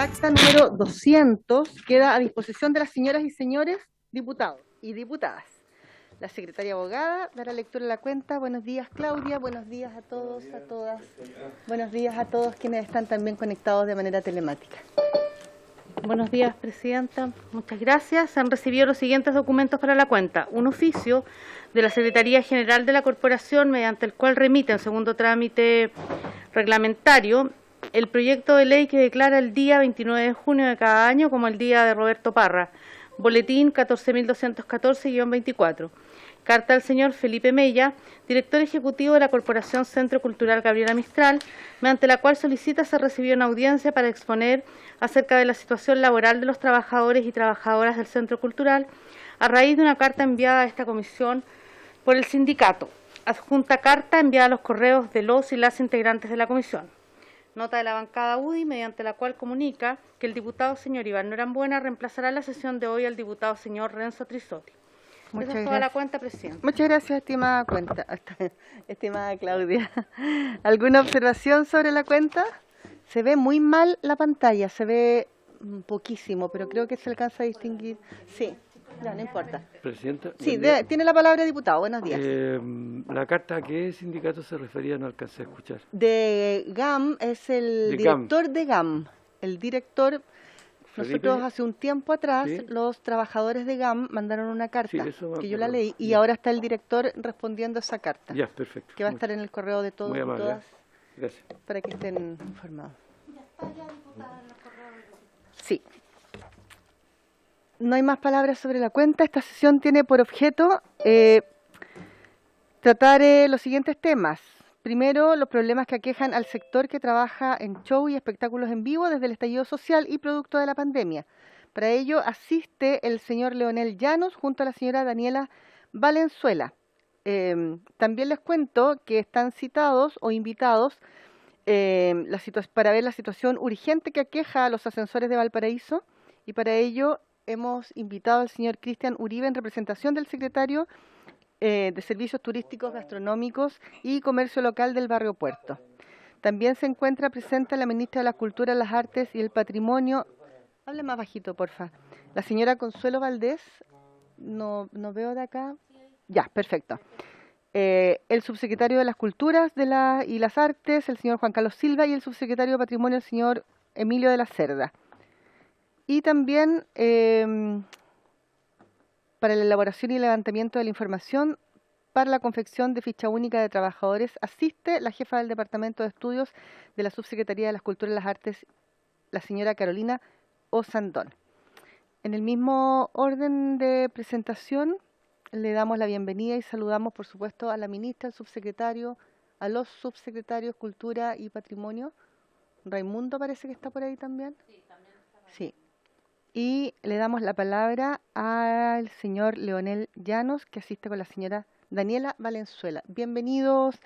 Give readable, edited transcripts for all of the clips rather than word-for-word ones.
acta número 200 queda a disposición de las señoras y señores diputados y diputadas. La secretaria abogada dará lectura a la cuenta. Buenos días, Claudia. Buenos días a todos, a todas. Buenos días a todos quienes están también conectados de manera telemática. Buenos días, presidenta. Muchas gracias. Se han recibido los siguientes documentos para la cuenta. Un oficio de la Secretaría General de la Corporación, mediante el cual remite en segundo trámite reglamentario el proyecto de ley que declara el día 29 de junio de cada año como el Día de Roberto Parra. Boletín 14.214-24. Carta al señor Felipe Mella, director ejecutivo de la Corporación Centro Cultural Gabriela Mistral, mediante la cual solicita ser recibido en audiencia para exponer acerca de la situación laboral de los trabajadores y trabajadoras del Centro Cultural a raíz de una carta enviada a esta comisión por el sindicato. Adjunta carta enviada a los correos de los y las integrantes de la comisión. Nota de la bancada UDI, mediante la cual comunica que el diputado señor Iván Norambuena reemplazará la sesión de hoy al diputado señor Renzo Trisotti. Esa es toda la cuenta, presidente. Muchas gracias, estimada Claudia. ¿Alguna observación sobre la cuenta? Se ve muy mal la pantalla, se ve poquísimo, pero creo que se alcanza a distinguir. Sí, ya, no importa. Presidenta. Sí, tiene la palabra diputado. Buenos días. ¿La carta a qué sindicato se refería? No alcancé a escuchar. De GAM, es el director de GAM. El director... Felipe. Nosotros hace un tiempo atrás, ¿Sí? Los trabajadores de GAM mandaron una carta, Sí, que yo la leí, y ahora está el director respondiendo a esa carta. Ya, perfecto. Que va a estar en el correo de todos y todas, gracias, para que estén informados. Ya está ya diputada en el correo. Sí. No hay más palabras sobre la cuenta. Esta sesión tiene por objeto tratar los siguientes temas. Primero, los problemas que aquejan al sector que trabaja en show y espectáculos en vivo desde el estallido social y producto de la pandemia. Para ello asiste el señor Leonel Llanos junto a la señora Daniela Valenzuela. También les cuento que están citados o invitados para ver la situación urgente que aqueja a los ascensores de Valparaíso, y para ello hemos invitado al señor Cristian Uribe en representación del secretario de Servicios Turísticos, Gastronómicos y Comercio Local del Barrio Puerto. También se encuentra presente la ministra de la Cultura, las Artes y el Patrimonio. Hable más bajito, porfa. La señora Consuelo Valdés. No veo de acá. Ya, perfecto. El subsecretario de las Culturas y las Artes, el señor Juan Carlos Silva, y el subsecretario de Patrimonio, el señor Emilio de la Cerda. Y también para la elaboración y levantamiento de la información para la confección de ficha única de trabajadores asiste la jefa del Departamento de Estudios de la Subsecretaría de las Culturas y las Artes, la señora Carolina Osandón. En el mismo orden de presentación, le damos la bienvenida y saludamos, por supuesto, a la ministra, al subsecretario, a los subsecretarios Cultura y Patrimonio. Raimundo parece que está por ahí también. Sí, también está. Sí. Y le damos la palabra al señor Leonel Llanos, que asiste con la señora Daniela Valenzuela. Bienvenidos,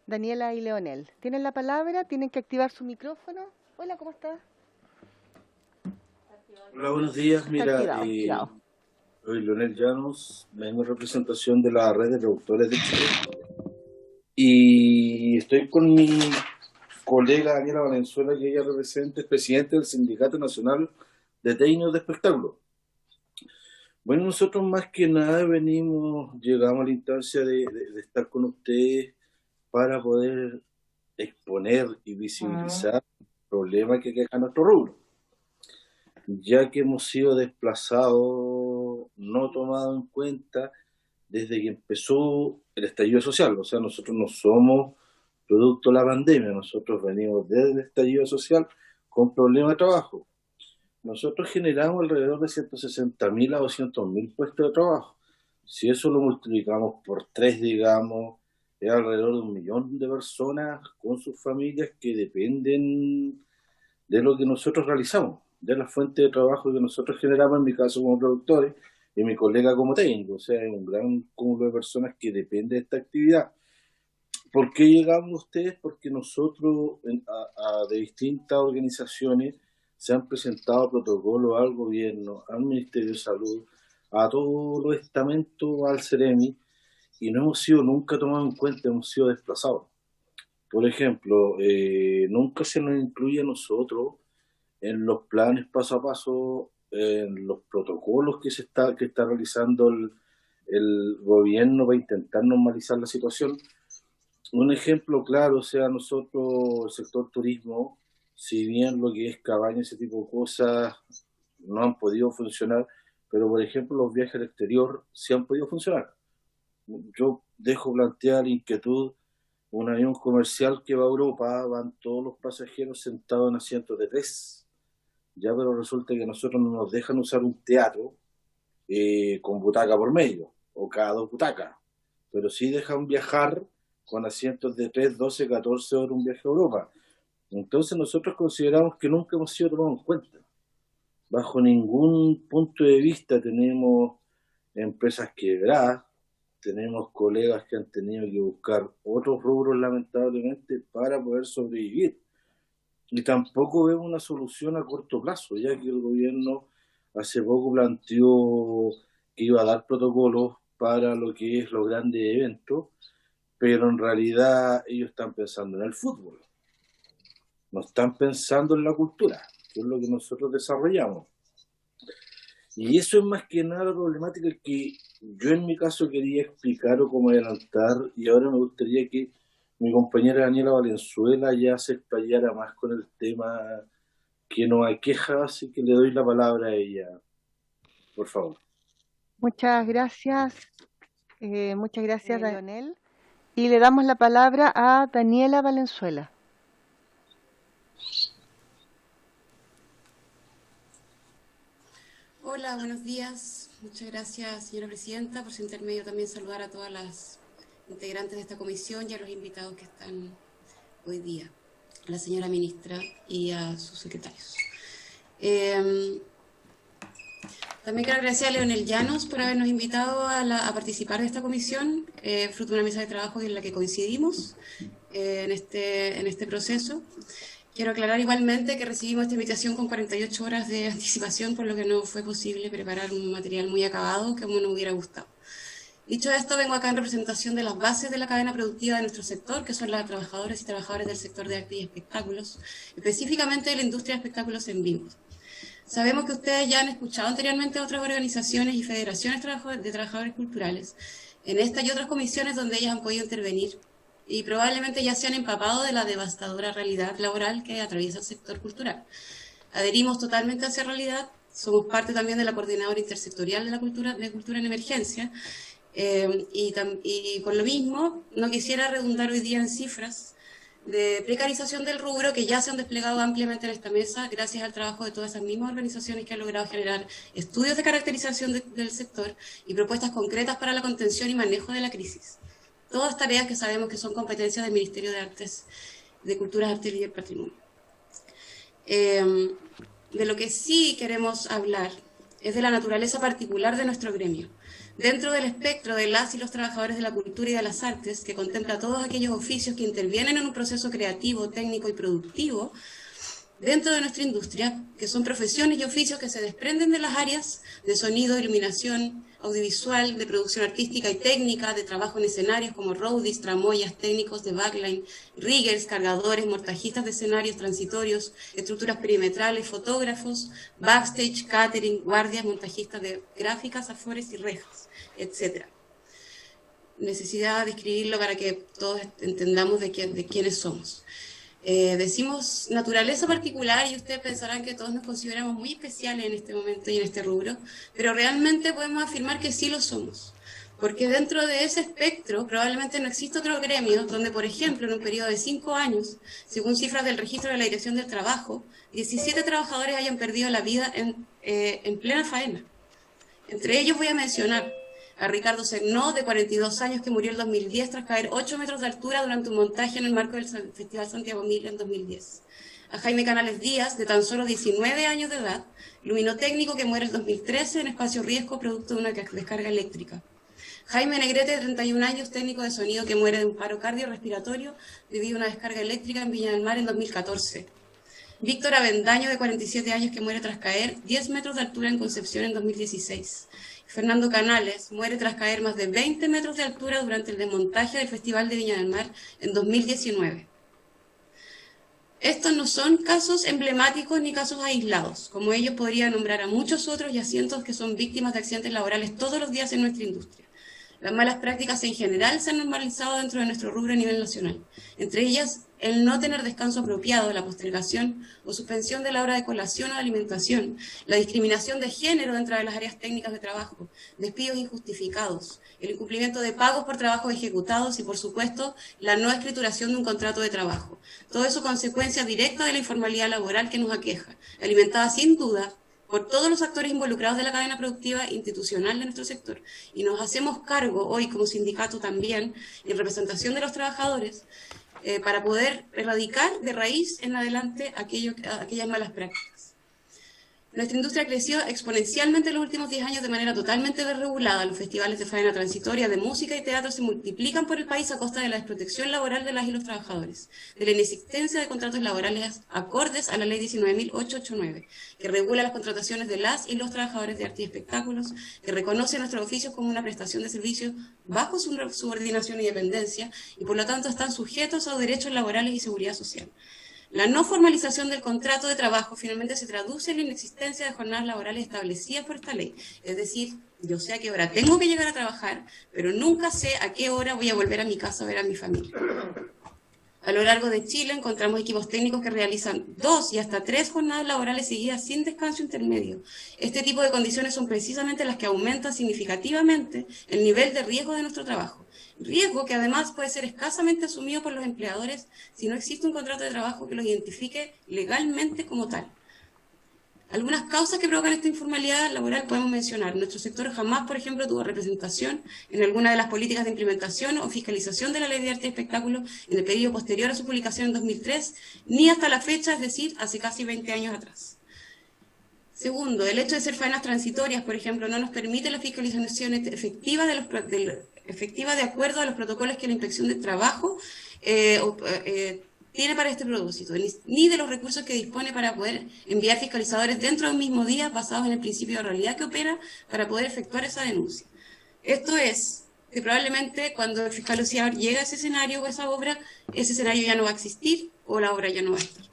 Daniela y Leonel. Tienen la palabra, tienen que activar su micrófono. Hola, ¿cómo estás? Hola, buenos días. Mira, soy Leonel Llanos, vengo en representación de la red de productores de Chile. Y estoy con mi colega Daniela Valenzuela, que ella representa, es presidente del Sindicato Nacional de Técnicos de Espectáculo. Bueno, nosotros más que nada llegamos a la instancia de estar con ustedes para poder exponer y visibilizar el problema que queja nuestro rubro, ya que hemos sido desplazados, no tomados en cuenta desde que empezó el estallido social. O sea, nosotros no somos producto de la pandemia, nosotros venimos desde el estallido social con problemas de trabajo. Nosotros generamos alrededor de 160.000 a 200.000 puestos de trabajo. Si eso lo multiplicamos por 3, digamos, es alrededor de 1 millón de personas con sus familias que dependen de lo que nosotros realizamos, de la fuente de trabajo que nosotros generamos, en mi caso como productores y mi colega como técnico. O sea, es un gran cúmulo de personas que depende de esta actividad. ¿Por qué llegamos a ustedes? Porque nosotros, de distintas organizaciones, se han presentado protocolos al gobierno, al Ministerio de Salud, a todos los estamentos, al CEREMI, y no hemos sido nunca tomados en cuenta, hemos sido desplazados. Por ejemplo, nunca se nos incluye a nosotros en los planes paso a paso, en los protocolos que está realizando el gobierno para intentar normalizar la situación. Un ejemplo claro, o sea, nosotros, el sector turismo, si bien lo que es cabaña, ese tipo de cosas, no han podido funcionar, pero por ejemplo los viajes al exterior sí han podido funcionar. Yo dejo plantear inquietud, un avión comercial que va a Europa, van todos los pasajeros sentados en asientos de tres, ya, pero resulta que nosotros no nos dejan usar un teatro con butaca por medio, o cada dos butacas, pero sí dejan viajar con asientos de 3, 12, 14 horas un viaje a Europa. Entonces nosotros consideramos que nunca hemos sido tomados en cuenta. Bajo ningún punto de vista tenemos empresas quebradas, tenemos colegas que han tenido que buscar otros rubros lamentablemente para poder sobrevivir. Y tampoco vemos una solución a corto plazo, ya que el gobierno hace poco planteó que iba a dar protocolos para lo que es los grandes eventos, pero en realidad ellos están pensando en el fútbol, no están pensando en la cultura, que es lo que nosotros desarrollamos. Y eso es más que nada la problemática que yo en mi caso quería explicar o como adelantar, y ahora me gustaría que mi compañera Daniela Valenzuela ya se explayara más con el tema que nos aqueja, así que le doy la palabra a ella, por favor. Muchas gracias, Leonel. Y le damos la palabra a Daniela Valenzuela. Hola, buenos días. Muchas gracias, señora presidenta. Por su intermedio también saludar a todas las integrantes de esta comisión y a los invitados que están hoy día, a la señora ministra y a sus secretarios. También quiero agradecer a Leonel Llanos por habernos invitado a participar de esta comisión, fruto de una mesa de trabajo en la que coincidimos en este proceso. Quiero aclarar igualmente que recibimos esta invitación con 48 horas de anticipación, por lo que no fue posible preparar un material muy acabado como nos hubiera gustado. Dicho esto, vengo acá en representación de las bases de la cadena productiva de nuestro sector, que son las trabajadoras y trabajadores del sector de arte y espectáculos, específicamente de la industria de espectáculos en vivo. Sabemos que ustedes ya han escuchado anteriormente a otras organizaciones y federaciones de trabajadores culturales, en esta y otras comisiones donde ellas han podido intervenir, y probablemente ya se han empapado de la devastadora realidad laboral que atraviesa el sector cultural. Adherimos totalmente a esa realidad, somos parte también de la coordinadora intersectorial de cultura en emergencia, y por lo mismo no quisiera redundar hoy día en cifras de precarización del rubro que ya se han desplegado ampliamente en esta mesa gracias al trabajo de todas esas mismas organizaciones que han logrado generar estudios de caracterización del sector y propuestas concretas para la contención y manejo de la crisis. Todas tareas que sabemos que son competencias del Ministerio de Artes, de Culturas, Artes y del Patrimonio. De lo que sí queremos hablar es de la naturaleza particular de nuestro gremio. Dentro del espectro de las y los trabajadores de la cultura y de las artes, que contempla todos aquellos oficios que intervienen en un proceso creativo, técnico y productivo, dentro de nuestra industria, que son profesiones y oficios que se desprenden de las áreas de sonido, iluminación, audiovisual, de producción artística y técnica, de trabajo en escenarios como roadies, tramoyas, técnicos de backline, riggers, cargadores, montajistas de escenarios transitorios, estructuras perimetrales, fotógrafos, backstage, catering, guardias, montajistas de gráficas, afores y rejas, etc. Necesidad de escribirlo para que todos entendamos de quiénes somos. Decimos naturaleza particular y ustedes pensarán que todos nos consideramos muy especiales en este momento y en este rubro, pero realmente podemos afirmar que sí lo somos, porque dentro de ese espectro probablemente no existe otro gremio donde, por ejemplo, en un periodo de 5 años, según cifras del registro de la Dirección del Trabajo, 17 trabajadores hayan perdido la vida en plena faena. Entre ellos voy a mencionar a Ricardo Segnó, de 42 años, que murió en 2010 tras caer 8 metros de altura durante un montaje en el marco del Festival Santiago Mil en 2010. A Jaime Canales Díaz, de tan solo 19 años de edad, luminotécnico, que muere en 2013 en espacio riesgo producto de una descarga eléctrica. Jaime Negrete, de 31 años, técnico de sonido, que muere de un paro cardiorrespiratorio debido a una descarga eléctrica en Viña del Mar en 2014. Víctor Avendaño, de 47 años, que muere tras caer 10 metros de altura en Concepción en 2016. Fernando Canales muere tras caer más de 20 metros de altura durante el desmontaje del Festival de Viña del Mar en 2019. Estos no son casos emblemáticos ni casos aislados, como ellos podría nombrar a muchos otros y a cientos que son víctimas de accidentes laborales todos los días en nuestra industria. Las malas prácticas en general se han normalizado dentro de nuestro rubro a nivel nacional, entre ellas el no tener descanso apropiado, la postergación o suspensión de la hora de colación o de alimentación, la discriminación de género dentro de las áreas técnicas de trabajo, despidos injustificados, el incumplimiento de pagos por trabajos ejecutados y, por supuesto, la no escrituración de un contrato de trabajo. Todo eso consecuencia directa de la informalidad laboral que nos aqueja, alimentada sin duda por todos los actores involucrados de la cadena productiva institucional de nuestro sector. Y nos hacemos cargo hoy como sindicato también, en representación de los trabajadores, para poder erradicar de raíz en adelante aquellas malas prácticas. Nuestra industria creció exponencialmente en los últimos 10 años de manera totalmente desregulada. Los festivales de faena transitoria, de música y teatro se multiplican por el país a costa de la desprotección laboral de las y los trabajadores, de la inexistencia de contratos laborales acordes a la Ley 19.889, que regula las contrataciones de las y los trabajadores de arte y espectáculos, que reconoce nuestros oficios como una prestación de servicios bajo su subordinación y dependencia, y por lo tanto están sujetos a derechos laborales y seguridad social. La no formalización del contrato de trabajo finalmente se traduce en la inexistencia de jornadas laborales establecidas por esta ley. Es decir, yo sé a qué hora tengo que llegar a trabajar, pero nunca sé a qué hora voy a volver a mi casa a ver a mi familia. A lo largo de Chile encontramos equipos técnicos que realizan 2 y hasta 3 jornadas laborales seguidas sin descanso intermedio. Este tipo de condiciones son precisamente las que aumentan significativamente el nivel de riesgo de nuestro trabajo. Riesgo que además puede ser escasamente asumido por los empleadores si no existe un contrato de trabajo que los identifique legalmente como tal. Algunas causas que provocan esta informalidad laboral podemos mencionar. Nuestro sector jamás, por ejemplo, tuvo representación en alguna de las políticas de implementación o fiscalización de la Ley de Arte y Espectáculo en el periodo posterior a su publicación en 2003, ni hasta la fecha, es decir, hace casi 20 años atrás. Segundo, el hecho de ser faenas transitorias, por ejemplo, no nos permite la fiscalización efectiva de acuerdo a los protocolos que la Inspección de Trabajo tiene para este propósito, ni de los recursos que dispone para poder enviar fiscalizadores dentro de un mismo día basados en el principio de realidad que opera para poder efectuar esa denuncia. Esto es que probablemente cuando el fiscalizador llega a ese escenario o esa obra, ese escenario ya no va a existir o la obra ya no va a estar.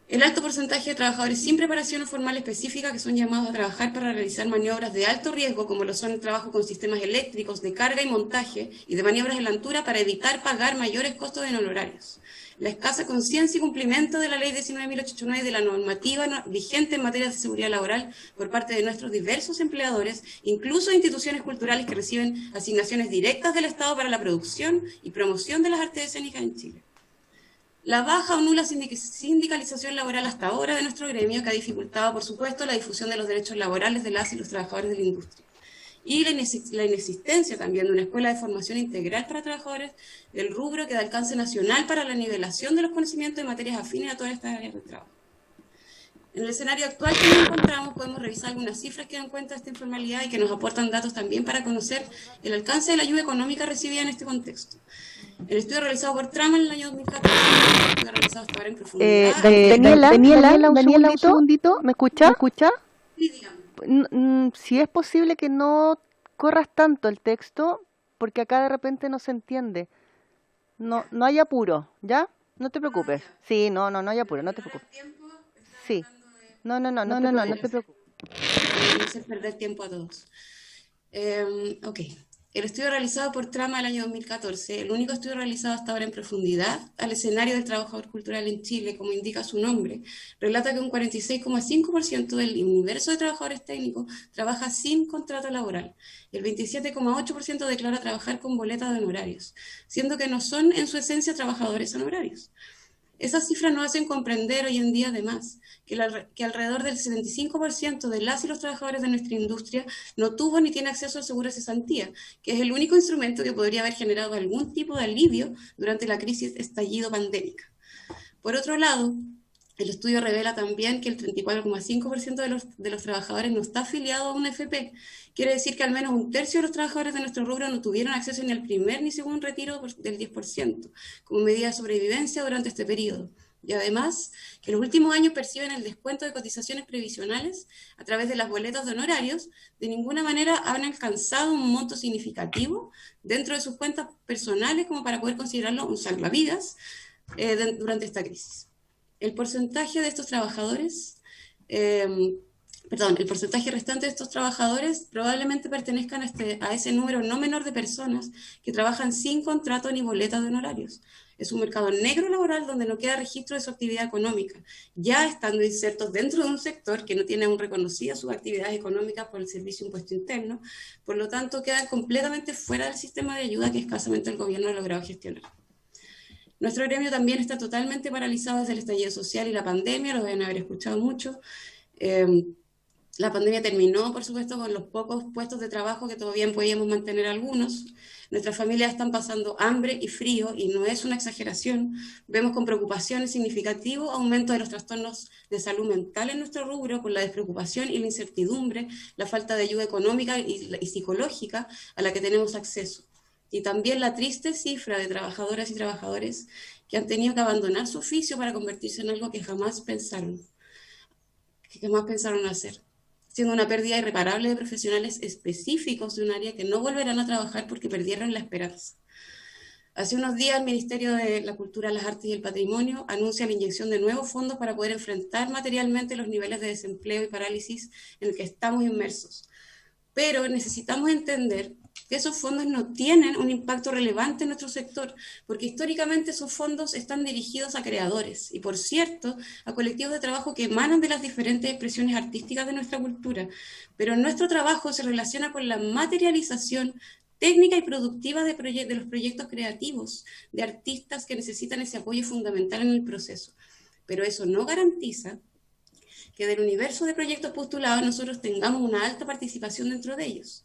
El alto porcentaje de trabajadores sin preparación formal específica que son llamados a trabajar para realizar maniobras de alto riesgo, como lo son el trabajo con sistemas eléctricos de carga y montaje y de maniobras en la altura para evitar pagar mayores costos en honorarios. La escasa conciencia y cumplimiento de la Ley 19.889 y de la normativa vigente en materia de seguridad laboral por parte de nuestros diversos empleadores, incluso instituciones culturales que reciben asignaciones directas del Estado para la producción y promoción de las artes escénicas en Chile. La baja o nula sindicalización laboral hasta ahora de nuestro gremio, que ha dificultado, por supuesto, la difusión de los derechos laborales de las y los trabajadores de la industria. Y la inexistencia también de una escuela de formación integral para trabajadores del rubro que da alcance nacional para la nivelación de los conocimientos de materias afines a todas estas áreas de trabajo. En el escenario actual que nos encontramos podemos revisar algunas cifras que dan cuenta de esta informalidad y que nos aportan datos también para conocer el alcance de la ayuda económica recibida en este contexto. El estudio realizado por Trama en el año 2014, el estudio realizado hasta ahora en profundidad. Daniela, un segundito, ¿me escucha? Sí, dígame. Si es posible que no corras tanto el texto, porque acá de repente no se entiende. No hay apuro, ¿ya? No te preocupes. Sí, no hay apuro, no te preocupes. Sí. No te preocupes. No hacer perder tiempo a todos. Ok. El estudio realizado por Trama el año 2014, el único estudio realizado hasta ahora en profundidad al escenario del trabajador cultural en Chile, como indica su nombre, relata que un 46,5% del universo de trabajadores técnicos trabaja sin contrato laboral y el 27,8% declara trabajar con boletas de honorarios, siendo que no son en su esencia trabajadores honorarios. Esas cifras nos hacen comprender hoy en día, además, que alrededor del 75% de las y los trabajadores de nuestra industria no tuvo ni tiene acceso al seguro de cesantía, que es el único instrumento que podría haber generado algún tipo de alivio durante la crisis estallido pandémica. Por otro lado, el estudio revela también que el 34,5% de los trabajadores no está afiliado a una AFP. Quiere decir que al menos un tercio de los trabajadores de nuestro rubro no tuvieron acceso ni al primer ni segundo retiro del 10%, como medida de sobrevivencia durante este periodo. Y además, que en los últimos años perciben el descuento de cotizaciones previsionales a través de las boletas de honorarios, de ninguna manera han alcanzado un monto significativo dentro de sus cuentas personales como para poder considerarlo un salvavidas durante esta crisis. El porcentaje de estos trabajadores, el porcentaje restante de estos trabajadores probablemente pertenezcan a ese número no menor de personas que trabajan sin contrato ni boletas de honorarios. Es un mercado negro laboral donde no queda registro de su actividad económica, ya estando insertos dentro de un sector que no tiene aún reconocidas sus actividades económicas por el Servicio de Impuesto Interno, por lo tanto quedan completamente fuera del sistema de ayuda que escasamente el gobierno ha logrado gestionar. Nuestro gremio también está totalmente paralizado desde el estallido social y la pandemia, lo deben haber escuchado mucho. La pandemia terminó, por supuesto, con los pocos puestos de trabajo que todavía podíamos mantener algunos. Nuestras familias están pasando hambre y frío, y no es una exageración. Vemos con preocupación el significativo aumento de los trastornos de salud mental en nuestro rubro, por la despreocupación y la incertidumbre, la falta de ayuda económica y psicológica a la que tenemos acceso. Y también la triste cifra de trabajadoras y trabajadores que han tenido que abandonar su oficio para convertirse en algo que jamás pensaron hacer, siendo una pérdida irreparable de profesionales específicos de un área que no volverán a trabajar porque perdieron la esperanza. Hace unos días el Ministerio de la Cultura, las Artes y el Patrimonio anuncia la inyección de nuevos fondos para poder enfrentar materialmente los niveles de desempleo y parálisis en el que estamos inmersos. Pero necesitamos entender que esos fondos no tienen un impacto relevante en nuestro sector, porque históricamente esos fondos están dirigidos a creadores y, por cierto, a colectivos de trabajo que emanan de las diferentes expresiones artísticas de nuestra cultura. Pero nuestro trabajo se relaciona con la materialización técnica y productiva de los proyectos creativos, de artistas que necesitan ese apoyo fundamental en el proceso. Pero eso no garantiza que del universo de proyectos postulados nosotros tengamos una alta participación dentro de ellos.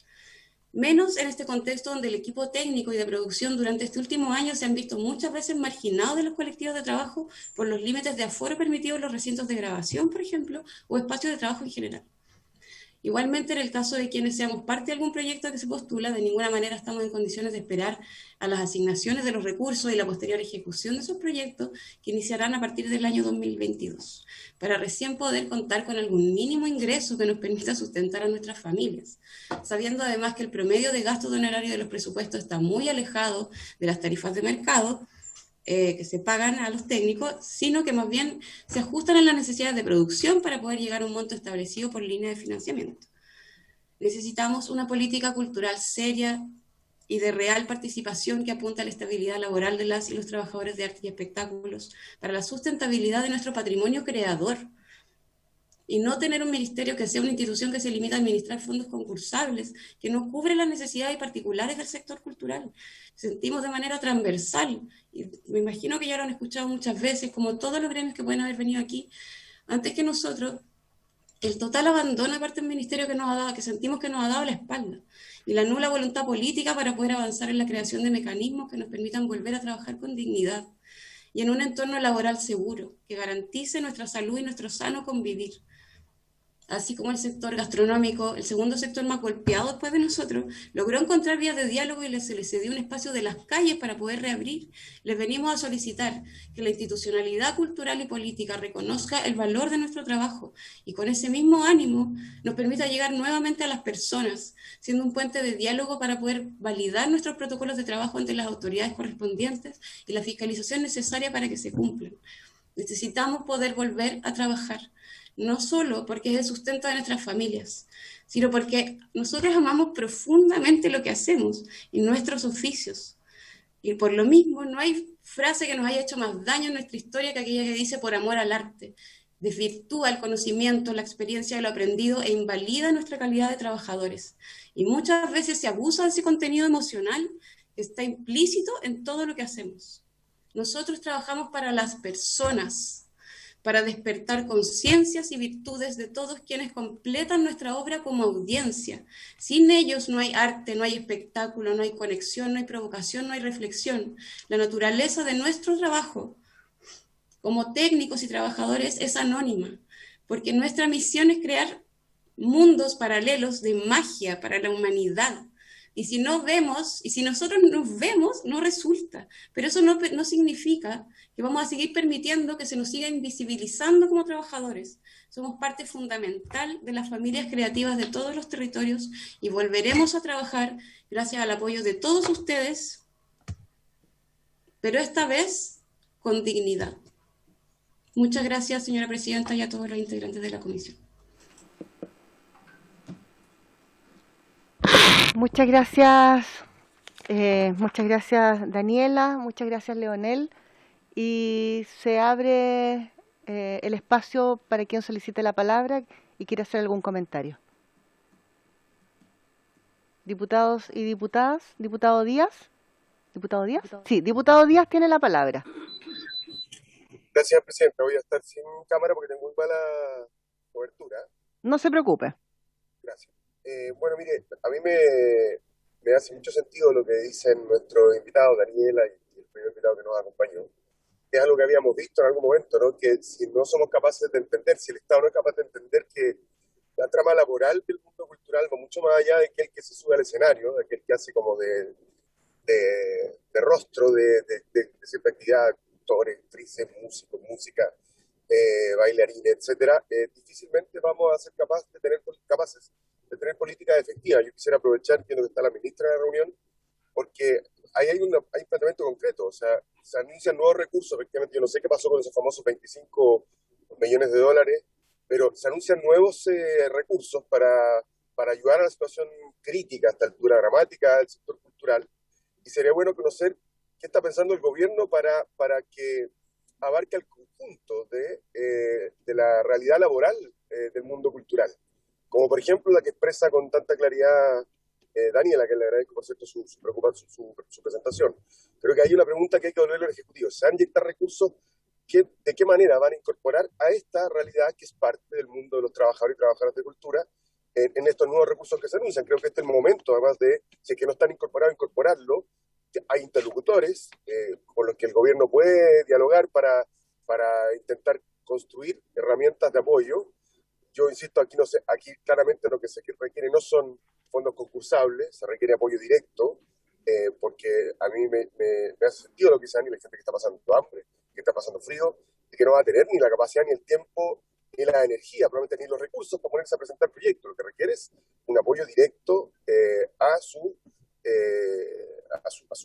Menos en este contexto donde el equipo técnico y de producción durante este último año se han visto muchas veces marginados de los colectivos de trabajo por los límites de aforo permitidos en los recintos de grabación, por ejemplo, o espacios de trabajo en general. Igualmente, en el caso de quienes seamos parte de algún proyecto que se postula, de ninguna manera estamos en condiciones de esperar a las asignaciones de los recursos y la posterior ejecución de esos proyectos que iniciarán a partir del año 2022, para recién poder contar con algún mínimo ingreso que nos permita sustentar a nuestras familias, sabiendo además que el promedio de gasto de honorario de los presupuestos está muy alejado de las tarifas de mercado que se pagan a los técnicos, sino que más bien se ajustan a las necesidades de producción para poder llegar a un monto establecido por línea de financiamiento. Necesitamos una política cultural seria y de real participación que apunte a la estabilidad laboral de las y los trabajadores de arte y espectáculos, para la sustentabilidad de nuestro patrimonio creador, y no tener un ministerio que sea una institución que se limita a administrar fondos concursables, que no cubre las necesidades particulares del sector cultural. Sentimos de manera transversal, y me imagino que ya lo han escuchado muchas veces, como todos los gremios que pueden haber venido aquí, antes que nosotros, el total abandono de parte del ministerio que sentimos que nos ha dado la espalda, y la nula voluntad política para poder avanzar en la creación de mecanismos que nos permitan volver a trabajar con dignidad, y en un entorno laboral seguro, que garantice nuestra salud y nuestro sano convivir. Así como el sector gastronómico, el segundo sector más golpeado después de nosotros, logró encontrar vías de diálogo y se les cedió un espacio de las calles para poder reabrir. Les venimos a solicitar que la institucionalidad cultural y política reconozca el valor de nuestro trabajo y con ese mismo ánimo nos permita llegar nuevamente a las personas, siendo un puente de diálogo para poder validar nuestros protocolos de trabajo ante las autoridades correspondientes y la fiscalización necesaria para que se cumplan. Necesitamos poder volver a trabajar, no solo porque es el sustento de nuestras familias, sino porque nosotros amamos profundamente lo que hacemos y nuestros oficios. Y por lo mismo, no hay frase que nos haya hecho más daño en nuestra historia que aquella que dice por amor al arte. Desvirtúa el conocimiento, la experiencia de lo aprendido e invalida nuestra calidad de trabajadores. Y muchas veces se abusa de ese contenido emocional que está implícito en todo lo que hacemos. Nosotros trabajamos para las personas, para despertar conciencias y virtudes de todos quienes completan nuestra obra como audiencia. Sin ellos no hay arte, no hay espectáculo, no hay conexión, no hay provocación, no hay reflexión. La naturaleza de nuestro trabajo como técnicos y trabajadores es anónima, porque nuestra misión es crear mundos paralelos de magia para la humanidad. Y si no vemos, y si nosotros nos vemos, no resulta. Pero eso no significa que vamos a seguir permitiendo que se nos siga invisibilizando como trabajadores. Somos parte fundamental de las familias creativas de todos los territorios y volveremos a trabajar gracias al apoyo de todos ustedes, pero esta vez con dignidad. Muchas gracias, señora presidenta, y a todos los integrantes de la comisión. Muchas gracias Daniela, muchas gracias Leonel. Y se abre el espacio para quien solicite la palabra y quiera hacer algún comentario. Diputados y diputadas, diputado Díaz. ¿Diputado Díaz? Sí, diputado Díaz tiene la palabra. Gracias, Presidenta. Voy a estar sin cámara porque tengo muy mala cobertura. No se preocupe. Gracias. Bueno, mire, a mí me hace mucho sentido lo que dicen nuestros invitados, Daniela y el primer invitado que nos acompañó. Es algo que habíamos visto en algún momento, ¿no? Que si no somos capaces de entender, si el Estado no es capaz de entender que la trama laboral del mundo cultural va mucho más allá de aquel que se sube al escenario, de aquel que hace como de rostro de cierta actividad, actores, actrices, músicos, música, bailarines, etcétera, difícilmente vamos a ser capaces de tener políticas efectivas. Yo quisiera aprovechar, entiendo que está la ministra de la reunión, porque ahí hay un planteamiento concreto, o sea, se anuncian nuevos recursos, efectivamente, yo no sé qué pasó con esos famosos 25 millones de dólares, pero se anuncian nuevos recursos para ayudar a la situación crítica a esta altura dramática del sector cultural, y sería bueno conocer qué está pensando el gobierno para que abarque el conjunto de la realidad laboral del mundo cultural, como por ejemplo la que expresa con tanta claridad Daniela, que le agradezco por cierto su presentación. Creo que hay una pregunta que hay que volverle al Ejecutivo. ¿Se han inyectado recursos? ¿De qué manera van a incorporar a esta realidad que es parte del mundo de los trabajadores y trabajadoras de cultura en estos nuevos recursos que se anuncian? Creo que este es el momento, además de, si es que no están incorporados, incorporarlo. Hay interlocutores con los que el gobierno puede dialogar para intentar construir herramientas de apoyo. Yo insisto, aquí claramente lo que se requiere no son fondos concursables, se requiere apoyo directo, porque a mí me hace sentido lo que dice Dani, la gente que está pasando hambre, que está pasando frío, y que no va a tener ni la capacidad, ni el tiempo, ni la energía, probablemente ni los recursos para ponerse a presentar proyectos. Lo que requiere es un apoyo directo a su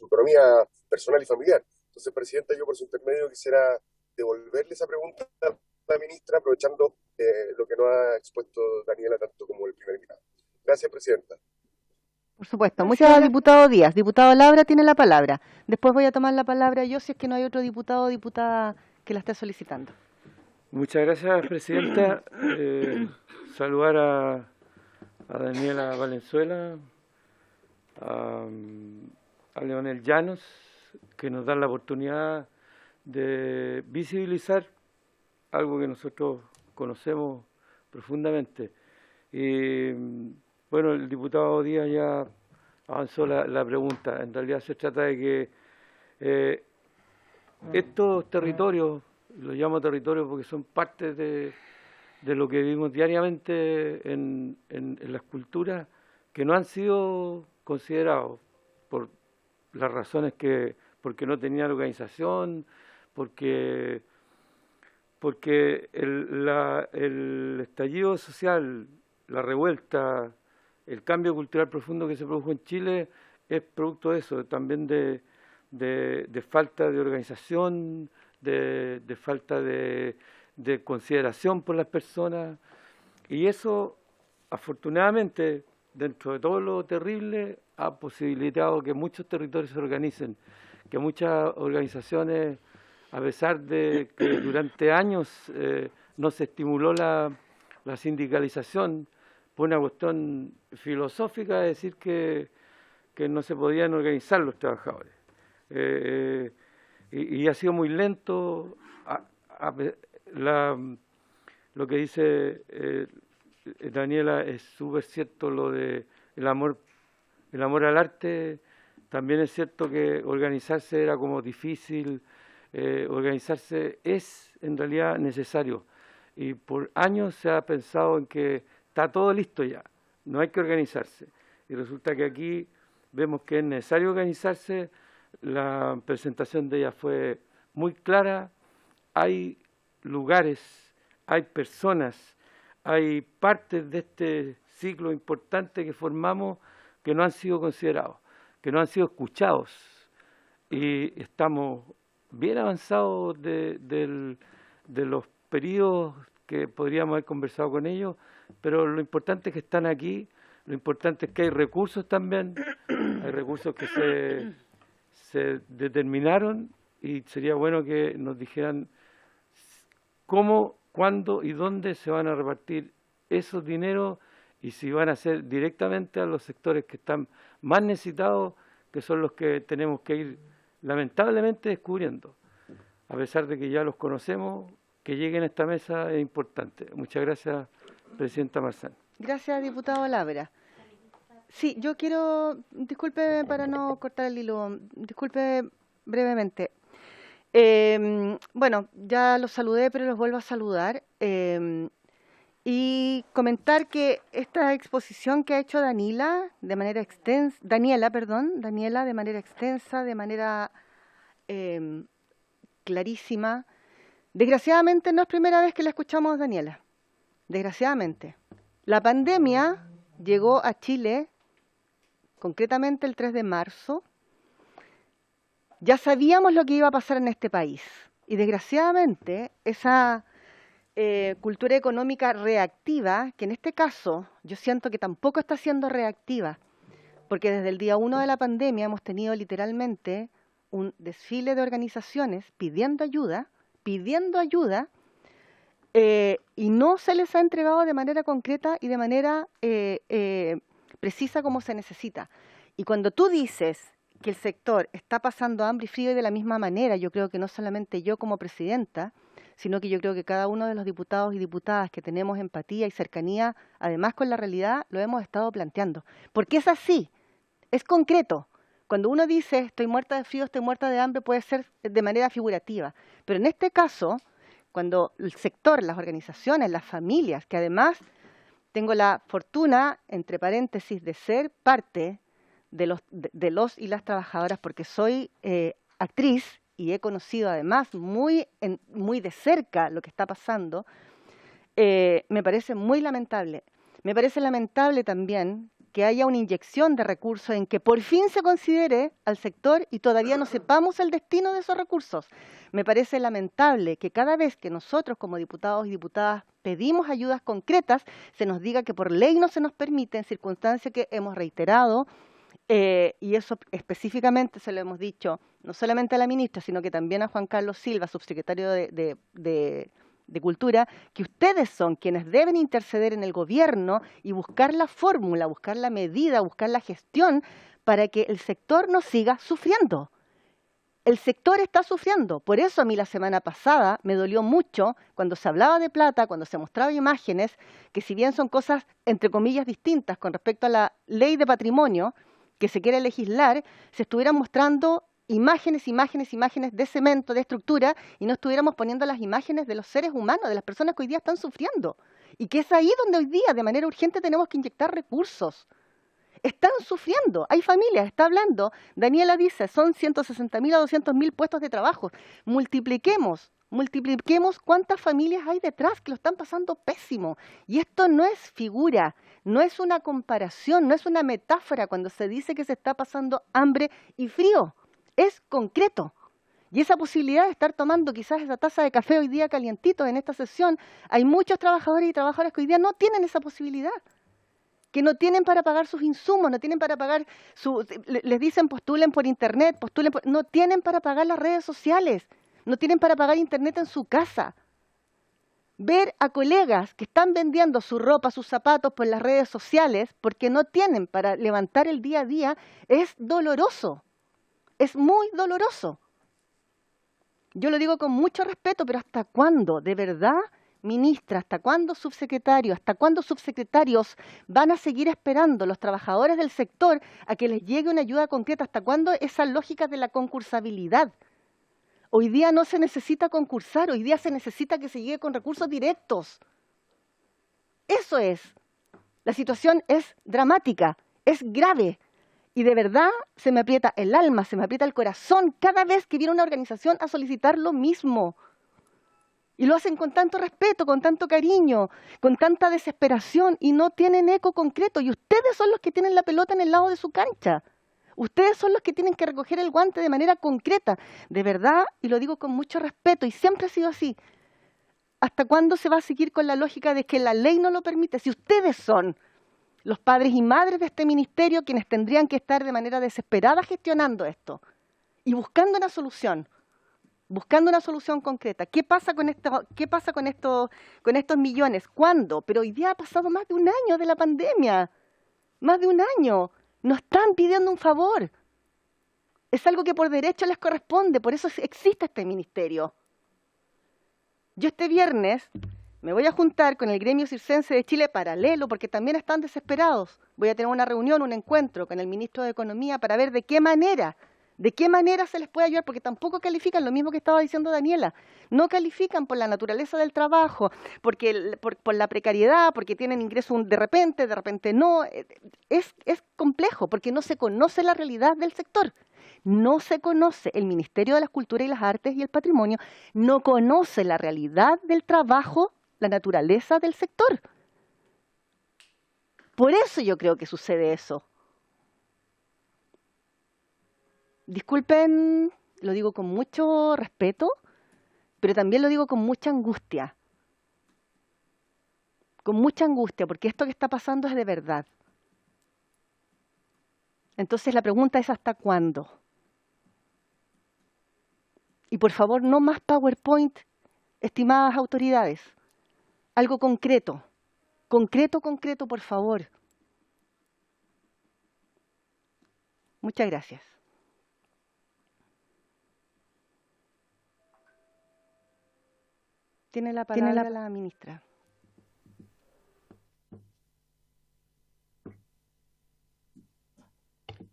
economía personal y familiar. Entonces, Presidenta, yo por su intermedio quisiera devolverle esa pregunta a la ministra, aprovechando lo que nos ha expuesto Daniela, tanto como el primer invitado. Gracias, Presidenta. Por supuesto. Muchas gracias, diputado Díaz. Diputado Labra tiene la palabra. Después voy a tomar la palabra yo si es que no hay otro diputado o diputada que la esté solicitando. Muchas gracias, Presidenta. Saludar a Daniela Valenzuela, a Leonel Llanos, que nos dan la oportunidad de visibilizar algo que nosotros conocemos profundamente. Y bueno, el diputado Díaz ya avanzó la pregunta. En realidad se trata de que estos territorios, los llamo territorios porque son parte de lo que vivimos diariamente en las culturas, que no han sido considerados por las razones porque no tenían organización, porque el estallido social, la revuelta, el cambio cultural profundo que se produjo en Chile es producto de eso, también de falta de organización, de falta de consideración por las personas, y eso afortunadamente, dentro de todo lo terrible, ha posibilitado que muchos territorios se organicen, que muchas organizaciones, a pesar de que durante años no se estimuló la sindicalización por una cuestión filosófica de decir que no se podían organizar los trabajadores. Y ha sido muy lento. Lo que dice Daniela es súper cierto, lo de el amor al arte. También es cierto que organizarse era como difícil. Organizarse es en realidad necesario, y por años se ha pensado en que está todo listo ya, no hay que organizarse, y resulta que aquí vemos que es necesario organizarse. La presentación de ella fue muy clara. Hay lugares, hay personas, hay partes de este ciclo importante que formamos que no han sido considerados, que no han sido escuchados, y estamos bien avanzados de los periodos que podríamos haber conversado con ellos, pero lo importante es que están aquí, lo importante es que hay recursos también, hay recursos que se determinaron y sería bueno que nos dijeran cómo, cuándo y dónde se van a repartir esos dineros y si van a ser directamente a los sectores que están más necesitados, que son los que tenemos que ir lamentablemente descubriendo. A pesar de que ya los conocemos, que lleguen a esta mesa es importante. Muchas gracias, Presidenta Marzán. Gracias, diputado Labra. Sí, yo quiero, disculpe para no cortar el hilo, disculpe brevemente. Bueno, ya los saludé, pero los vuelvo a saludar. Y comentar que esta exposición que ha hecho Daniela de manera extensa, Daniela de manera extensa, de manera clarísima. Desgraciadamente no es primera vez que la escuchamos, Daniela. Desgraciadamente. La pandemia llegó a Chile, concretamente el 3 de marzo. Ya sabíamos lo que iba a pasar en este país. Y desgraciadamente esa cultura económica reactiva, que en este caso yo siento que tampoco está siendo reactiva, porque desde el día 1 de la pandemia hemos tenido literalmente un desfile de organizaciones pidiendo ayuda, y no se les ha entregado de manera concreta y de manera precisa como se necesita. Y cuando tú dices que el sector está pasando hambre y frío y de la misma manera, yo creo que no solamente yo como presidenta, sino que yo creo que cada uno de los diputados y diputadas que tenemos empatía y cercanía, además con la realidad, lo hemos estado planteando. Porque es así, es concreto. Cuando uno dice estoy muerta de frío, estoy muerta de hambre, puede ser de manera figurativa. Pero en este caso, cuando el sector, las organizaciones, las familias, que además tengo la fortuna, entre paréntesis, de ser parte de los y las trabajadoras, porque soy actriz y he conocido además muy de cerca lo que está pasando, me parece muy lamentable. Me parece lamentable también que haya una inyección de recursos en que por fin se considere al sector y todavía no sepamos el destino de esos recursos. Me parece lamentable que cada vez que nosotros como diputados y diputadas pedimos ayudas concretas, se nos diga que por ley no se nos permite en circunstancias que hemos reiterado, y eso específicamente se lo hemos dicho no solamente a la ministra, sino que también a Juan Carlos Silva, subsecretario de Cultura, que ustedes son quienes deben interceder en el gobierno y buscar la fórmula, buscar la medida, buscar la gestión para que el sector no siga sufriendo. El sector está sufriendo. Por eso a mí la semana pasada me dolió mucho cuando se hablaba de plata, cuando se mostraba imágenes, que si bien son cosas entre comillas distintas con respecto a la ley de patrimonio que se quiere legislar, se estuvieran mostrando imágenes de cemento, de estructura, y no estuviéramos poniendo las imágenes de los seres humanos, de las personas que hoy día están sufriendo. Y que es ahí donde hoy día, de manera urgente, tenemos que inyectar recursos. Están sufriendo, hay familias, está hablando, Daniela dice, son 160.000 a 200.000 puestos de trabajo. Multipliquemos cuántas familias hay detrás que lo están pasando pésimo. Y esto no es figura, no es una comparación, no es una metáfora cuando se dice que se está pasando hambre y frío. Es concreto. Y esa posibilidad de estar tomando quizás esa taza de café hoy día calientito en esta sesión, hay muchos trabajadores y trabajadoras que hoy día no tienen esa posibilidad, que no tienen para pagar sus insumos, no tienen para pagar, les dicen postulen por internet, no tienen para pagar las redes sociales, no tienen para pagar internet en su casa. Ver a colegas que están vendiendo su ropa, sus zapatos por las redes sociales porque no tienen para levantar el día a día es doloroso. Es muy doloroso. Yo lo digo con mucho respeto, pero ¿hasta cuándo? De verdad, ministra, ¿hasta cuándo subsecretario? ¿Hasta cuándo subsecretarios van a seguir esperando los trabajadores del sector a que les llegue una ayuda concreta? ¿Hasta cuándo esa lógica de la concursabilidad? Hoy día no se necesita concursar, hoy día se necesita que se llegue con recursos directos. Eso es. La situación es dramática, es grave. Y de verdad se me aprieta el alma, se me aprieta el corazón cada vez que viene una organización a solicitar lo mismo. Y lo hacen con tanto respeto, con tanto cariño, con tanta desesperación y no tienen eco concreto. Y ustedes son los que tienen la pelota en el lado de su cancha. Ustedes son los que tienen que recoger el guante de manera concreta, de verdad, y lo digo con mucho respeto, y siempre ha sido así. ¿Hasta cuándo se va a seguir con la lógica de que la ley no lo permite? Si ustedes son los padres y madres de este ministerio quienes tendrían que estar de manera desesperada gestionando esto y buscando una solución concreta. ¿Qué pasa con estos millones? ¿Cuándo? Pero hoy día ha pasado más de un año de la pandemia. Más de un año. No están pidiendo un favor. Es algo que por derecho les corresponde. Por eso existe este ministerio. Yo este viernes me voy a juntar con el gremio circense de Chile paralelo, porque también están desesperados. Voy a tener una reunión, un encuentro con el ministro de Economía para ver de qué manera se les puede ayudar, porque tampoco califican, lo mismo que estaba diciendo Daniela, no califican por la naturaleza del trabajo, por la precariedad, porque tienen ingresos de repente no. Es complejo, porque no se conoce la realidad del sector. No se conoce, el Ministerio de las Culturas y las Artes y el Patrimonio no conoce la realidad del trabajo, la naturaleza del sector. Por eso yo creo que sucede eso. Disculpen, lo digo con mucho respeto, pero también lo digo con mucha angustia. Con mucha angustia, porque esto que está pasando es de verdad. Entonces la pregunta es ¿hasta cuándo? Y por favor, no más PowerPoint, estimadas autoridades. Algo concreto. Concreto, por favor. Muchas gracias. Tiene la palabra la ministra.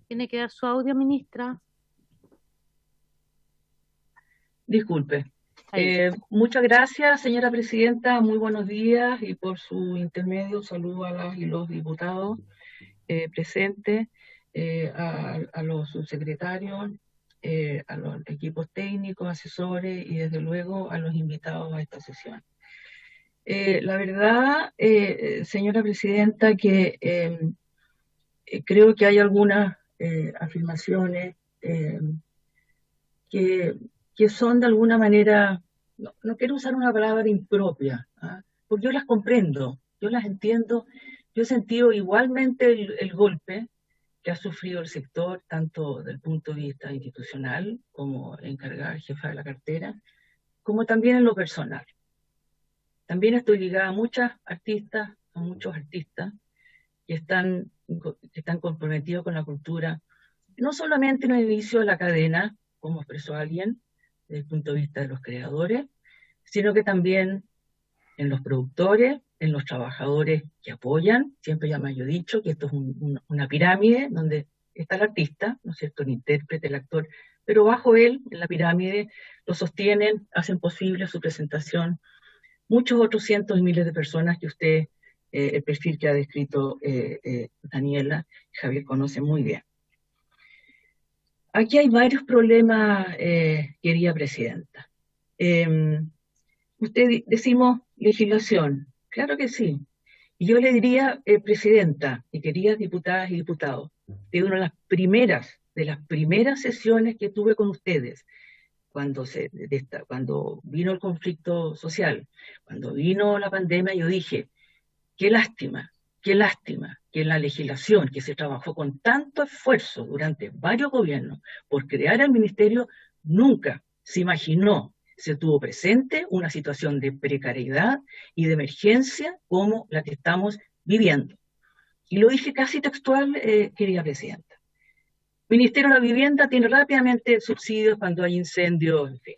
Tiene que dar su audio, ministra. Disculpe. Muchas gracias, señora presidenta. Muy buenos días y por su intermedio saludo a las y los diputados presentes, a los subsecretarios, a los equipos técnicos, asesores y desde luego a los invitados a esta sesión. La verdad, señora presidenta, que creo que hay algunas afirmaciones que son de alguna manera, no quiero usar una palabra impropia, porque yo las comprendo, yo las entiendo, yo he sentido igualmente el golpe que ha sufrido el sector, tanto desde el punto de vista institucional, como encargada jefa de la cartera, como también en lo personal. También estoy ligada a muchos artistas que están comprometidos con la cultura, no solamente en el inicio de la cadena, como expresó alguien, desde el punto de vista de los creadores, sino que también en los productores, en los trabajadores que apoyan. Siempre ya me he dicho que esto es una pirámide donde está el artista, ¿no es cierto?, el intérprete, el actor, pero bajo él, en la pirámide, lo sostienen, hacen posible su presentación muchos otros cientos y miles de personas que usted, el perfil que ha descrito Daniela y Javier conoce muy bien. Aquí hay varios problemas, querida presidenta. Decimos legislación, claro que sí. Y yo le diría, presidenta y queridas diputadas y diputados, de una de las primeras sesiones que tuve con ustedes, cuando vino el conflicto social, cuando vino la pandemia, yo dije, qué lástima que la legislación que se trabajó con tanto esfuerzo durante varios gobiernos por crear el ministerio, nunca se imaginó, se tuvo presente una situación de precariedad y de emergencia como la que estamos viviendo. Y lo dije casi textual, querida presidenta. El Ministerio de la Vivienda tiene rápidamente subsidios cuando hay incendios, en fin.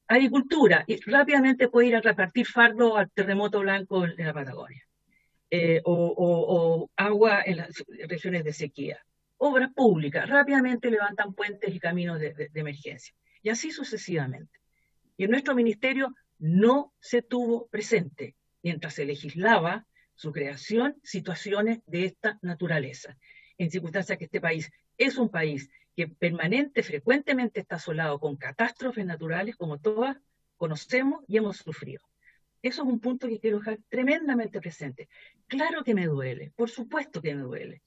Agricultura, y rápidamente puede ir a repartir fardo al terremoto blanco en la Patagonia. O agua en las regiones de sequía. Obras públicas, rápidamente levantan puentes y caminos de emergencia. Y así sucesivamente. Y en nuestro ministerio no se tuvo presente, mientras se legislaba su creación, situaciones de esta naturaleza. En circunstancias que este país es un país que frecuentemente está asolado con catástrofes naturales como todas conocemos y hemos sufrido. Eso es un punto que quiero dejar tremendamente presente. Claro que me duele, por supuesto que me duele.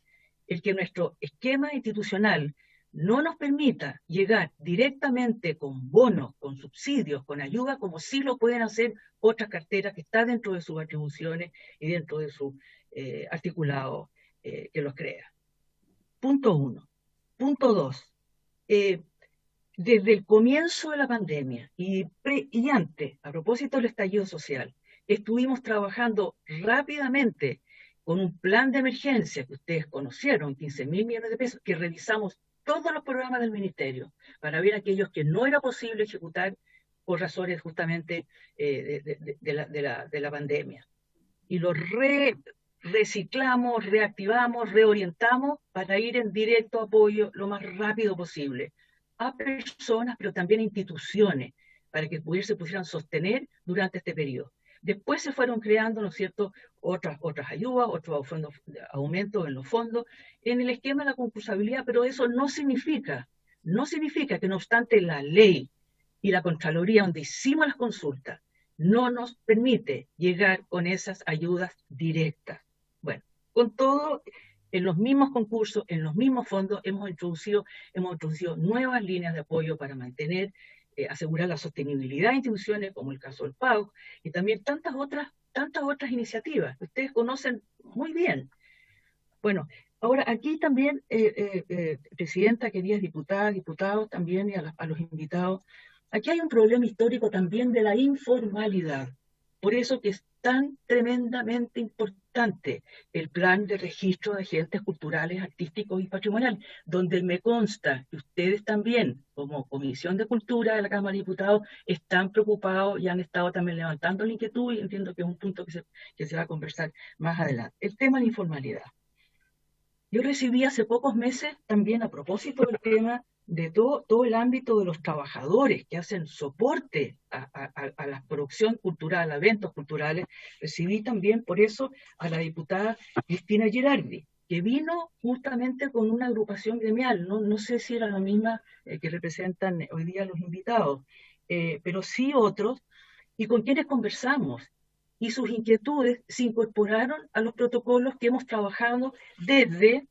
el que nuestro esquema institucional no nos permita llegar directamente con bonos, con subsidios, con ayuda, como sí lo pueden hacer otras carteras que están dentro de sus atribuciones y dentro de su articulado que los crea. Punto 1. Punto 2. Desde el comienzo de la pandemia y antes, a propósito del estallido social, estuvimos trabajando rápidamente con un plan de emergencia que ustedes conocieron, 15.000 millones de pesos, que revisamos todos los programas del Ministerio para ver aquellos que no era posible ejecutar por razones justamente de la pandemia. Y los reciclamos, reactivamos, reorientamos para ir en directo apoyo lo más rápido posible a personas, pero también a instituciones, para que se pudieran sostener durante este periodo. Después se fueron creando, ¿no es cierto?, otras ayudas, otros aumentos en los fondos, en el esquema de la concursabilidad, pero eso no significa que no obstante la ley y la Contraloría, donde hicimos las consultas, no nos permite llegar con esas ayudas directas. Bueno, con todo, en los mismos concursos, en los mismos fondos, hemos introducido nuevas líneas de apoyo para mantener, asegurar la sostenibilidad de instituciones, como el caso del PAUC, y también tantas otras iniciativas que ustedes conocen muy bien. Bueno, ahora aquí también, Presidenta, queridas diputadas, diputados, también y a los invitados, aquí hay un problema histórico también de la informalidad. Por eso que es tan tremendamente importante el plan de registro de agentes culturales, artísticos y patrimoniales, donde me consta que ustedes también, como Comisión de Cultura de la Cámara de Diputados, están preocupados y han estado también levantando la inquietud, y entiendo que es un punto que se va a conversar más adelante. El tema de la informalidad. Yo recibí hace pocos meses también, a propósito del tema de todo el ámbito de los trabajadores que hacen soporte a la producción cultural, a eventos culturales, recibí también por eso a la diputada Cristina Girardi, que vino justamente con una agrupación gremial, no sé si era la misma que representan hoy día los invitados, pero sí otros, y con quienes conversamos, y sus inquietudes se incorporaron a los protocolos que hemos trabajado desde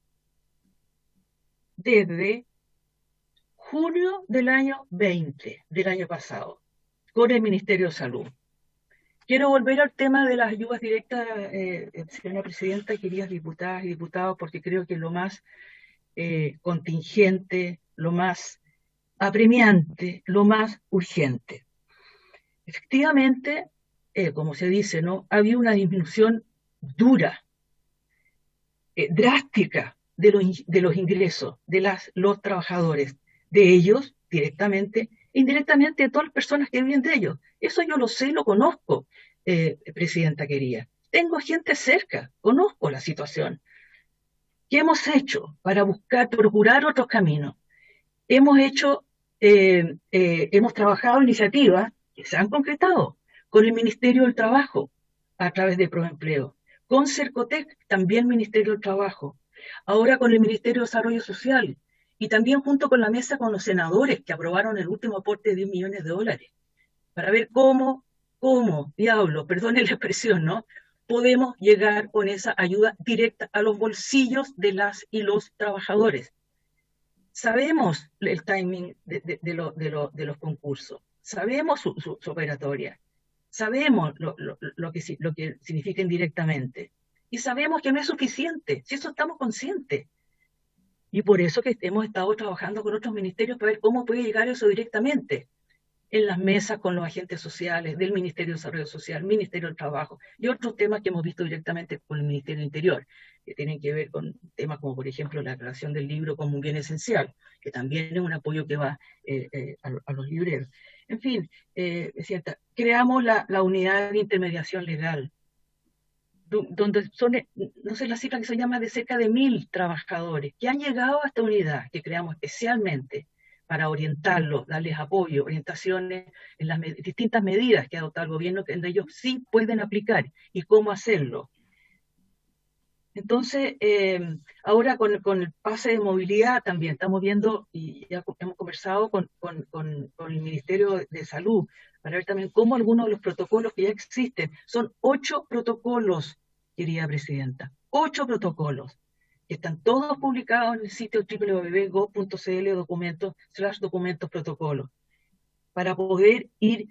julio del año 20, del año pasado, con el Ministerio de Salud. Quiero volver al tema de las ayudas directas, señora Presidenta, queridas diputadas y diputados, porque creo que es lo más contingente, lo más apremiante, lo más urgente. Efectivamente, como se dice, ¿no?, había una disminución dura, drástica de los ingresos de los trabajadores, de ellos directamente, indirectamente de todas las personas que viven de ellos. Eso yo lo sé, lo conozco, Presidenta querida. Tengo gente cerca, conozco la situación. ¿Qué hemos hecho para procurar otros caminos? Hemos trabajado iniciativas que se han concretado con el Ministerio del Trabajo a través de Proempleo, con Cercotec, también Ministerio del Trabajo, ahora con el Ministerio de Desarrollo Social, y también junto con la mesa con los senadores que aprobaron el último aporte de $10 millones, para ver cómo, diablo, perdone la expresión, ¿no?, podemos llegar con esa ayuda directa a los bolsillos de las y los trabajadores. Sabemos el timing de los concursos, sabemos su operatoria, sabemos lo que significa indirectamente, y sabemos que no es suficiente, si eso estamos conscientes. Y por eso que hemos estado trabajando con otros ministerios para ver cómo puede llegar eso directamente, en las mesas con los agentes sociales del Ministerio de Desarrollo Social, Ministerio del Trabajo, y otros temas que hemos visto directamente con el Ministerio del Interior, que tienen que ver con temas como, por ejemplo, la creación del libro como un bien esencial, que también es un apoyo que va a los libreros. En fin, es cierto, creamos la unidad de intermediación legal, donde son, no sé la cifra que se llama, de cerca de 1.000 trabajadores que han llegado a esta unidad que creamos especialmente para orientarlos, darles apoyo, orientaciones en las distintas medidas que ha adoptado el gobierno, que ellos sí pueden aplicar y cómo hacerlo. Entonces, ahora con el pase de movilidad también estamos viendo, y ya hemos conversado con el Ministerio de Salud, para ver también cómo algunos de los protocolos que ya existen, son 8 protocolos, querida Presidenta, 8 protocolos que están todos publicados en el sitio www.gov.cl documentos protocolos, para poder ir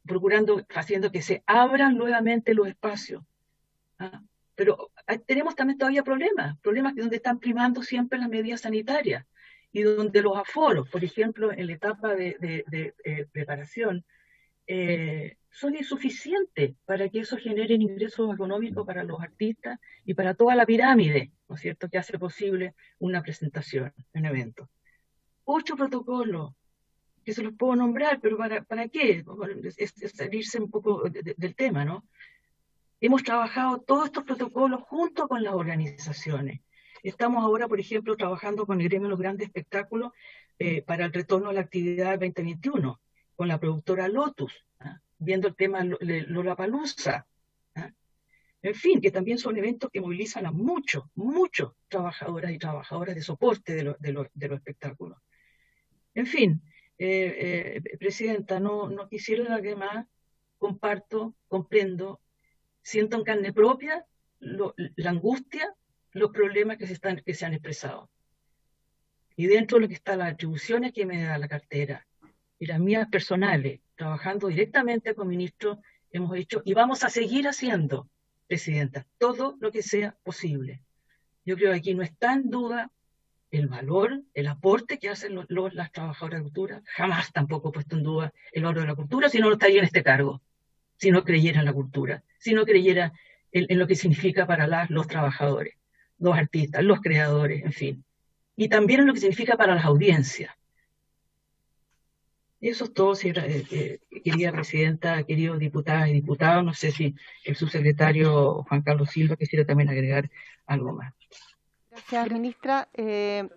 procurando, haciendo que se abran nuevamente los espacios. ¿Ah? Pero tenemos también todavía problemas donde están primando siempre las medidas sanitarias y donde los aforos, por ejemplo, en la etapa de preparación, son insuficientes para que eso genere ingresos económicos para los artistas y para toda la pirámide, ¿no es cierto?, que hace posible una presentación, un evento. 8 protocolos, que se los puedo nombrar, pero ¿para qué? Es salirse un poco del tema, ¿no? Hemos trabajado todos estos protocolos junto con las organizaciones. Estamos ahora, por ejemplo, trabajando con el gremio de los grandes espectáculos para el retorno a la actividad del 2021, con la productora Lotus, viendo el tema de Lollapalooza. En fin, que también son eventos que movilizan a muchos trabajadoras y trabajadoras de soporte de los espectáculos. En fin, Presidenta, no quisiera que más, comparto, comprendo, siento en carne propia la angustia, los problemas que se han expresado. Y dentro de lo que están las atribuciones que me da la cartera y las mías personales, trabajando directamente con ministros, hemos hecho y vamos a seguir haciendo, Presidenta, todo lo que sea posible. Yo creo que aquí no está en duda el valor, el aporte que hacen las trabajadoras de cultura. Jamás tampoco he puesto en duda el valor de la cultura, si no, no estaría en este cargo, si no creyera en la cultura, si no creyera en lo que significa para los trabajadores, los artistas, los creadores, en fin. Y también en lo que significa para las audiencias. Eso es todo, querida Presidenta, queridos diputadas y diputados. No sé si el subsecretario Juan Carlos Silva quisiera también agregar algo más. Gracias, ministra.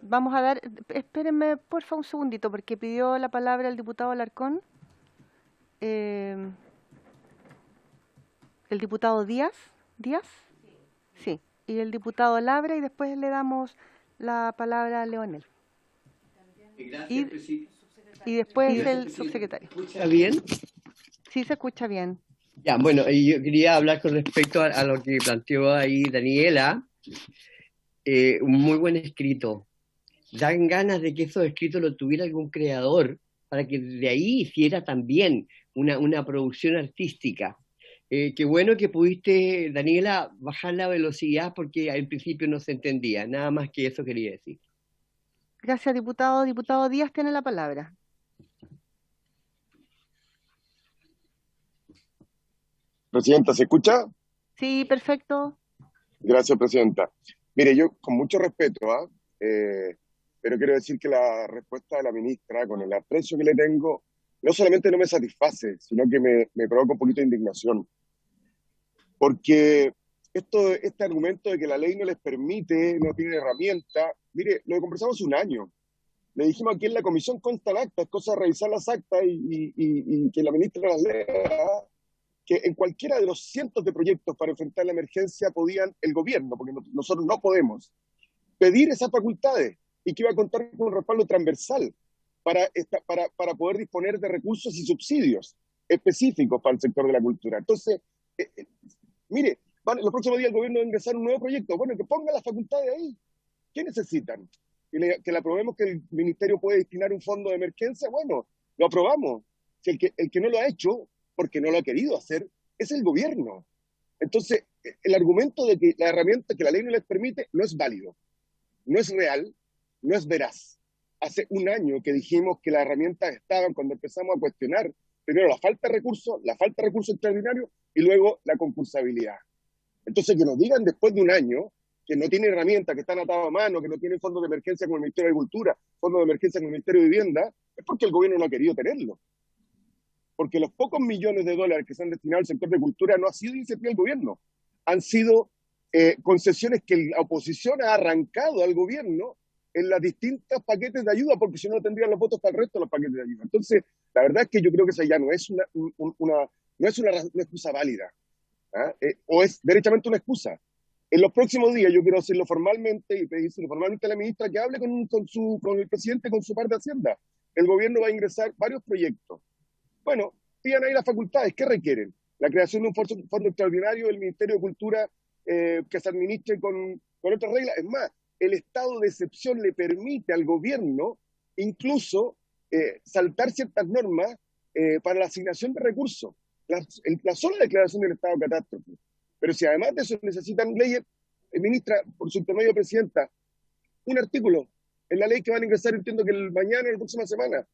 Vamos a dar, espérenme por favor un segundito, porque pidió la palabra el diputado Alarcón. El diputado Díaz. Sí, y el diputado Labra, y después le damos la palabra a Leonel. Y después el subsecretario. ¿Se escucha bien? Sí, se escucha bien. Ya, bueno, y yo quería hablar con respecto a lo que planteó ahí Daniela. Un muy buen escrito. Dan ganas de que esos escritos lo tuviera algún creador para que de ahí hiciera también una producción artística. Qué bueno que pudiste, Daniela, bajar la velocidad porque al principio no se entendía. Nada más que eso quería decir. Gracias, diputado. Diputado Díaz tiene la palabra. Presidenta, ¿se escucha? Sí, perfecto. Gracias, Presidenta. Mire, yo con mucho respeto, pero quiero decir que la respuesta de la ministra, con el aprecio que le tengo, no solamente no me satisface, sino que me provoca un poquito de indignación. Porque este argumento de que la ley no les permite, no tiene herramienta, mire, lo conversamos hace un año. Le dijimos aquí en la comisión consta el acta, es cosa de revisar las actas y que la ministra las lea, que en cualquiera de los cientos de proyectos para enfrentar la emergencia podían el gobierno, porque nosotros no podemos, pedir esas facultades y que iba a contar con un respaldo transversal para poder disponer de recursos y subsidios específicos para el sector de la cultura. Entonces, mire, los próximos días el gobierno va a ingresar un nuevo proyecto. Bueno, que pongan las facultades ahí. ¿Qué necesitan? Que le aprobemos que el ministerio puede destinar un fondo de emergencia. Bueno, lo aprobamos. Si el que no lo ha hecho, porque no lo ha querido hacer, es el gobierno. Entonces, el argumento de que la herramienta que la ley no les permite no es válido, no es real, no es veraz. Hace un año que dijimos que las herramientas estaban cuando empezamos a cuestionar primero la falta de recursos extraordinarios y luego la concursabilidad. Entonces, que nos digan después de un año que no tiene herramientas, que están atadas a mano, que no tienen fondos de emergencia con el Ministerio de Agricultura, fondos de emergencia con el Ministerio de Vivienda, es porque el gobierno no ha querido tenerlo. Porque los pocos millones de dólares que se han destinado al sector de cultura no ha sido iniciativa del gobierno, han sido concesiones que la oposición ha arrancado al gobierno en los distintos paquetes de ayuda, porque si no tendrían los votos para el resto de los paquetes de ayuda. Entonces, la verdad es que yo creo que esa ya no es una excusa válida, o es derechamente una excusa. En los próximos días yo quiero hacerlo formalmente y pedírselo formalmente a la ministra que hable con el presidente, con su par de Hacienda. El gobierno va a ingresar varios proyectos. Bueno, pidan ahí las facultades. ¿Qué requieren? La creación de un fondo extraordinario del Ministerio de Cultura que se administre con otras reglas. Es más, el estado de excepción le permite al gobierno incluso saltar ciertas normas para la asignación de recursos. La sola declaración del estado de catástrofe. Pero si además de eso necesitan leyes, ministra, por su intermedio, presidenta, un artículo en la ley que van a ingresar, entiendo que mañana o la próxima semana,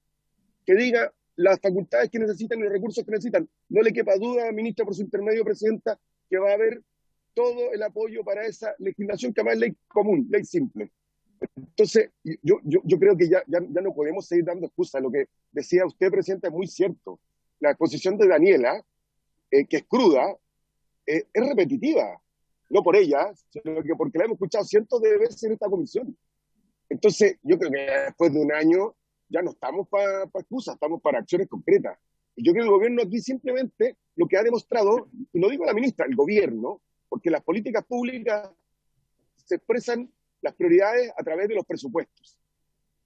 que diga las facultades que necesitan y los recursos que necesitan. No le quepa duda, ministra, por su intermedio, presidenta, que va a haber todo el apoyo para esa legislación, que además es ley común, ley simple. Entonces, yo creo que ya no podemos seguir dando excusas. Lo que decía usted, presidenta, es muy cierto. La exposición de Daniela, que es cruda, es repetitiva. No por ella, sino que porque la hemos escuchado cientos de veces en esta comisión. Entonces, yo creo que después de un año ya no estamos para excusas, estamos para acciones concretas. Y yo creo que el gobierno aquí simplemente lo que ha demostrado, y lo digo a la ministra, el gobierno, porque las políticas públicas se expresan las prioridades a través de los presupuestos.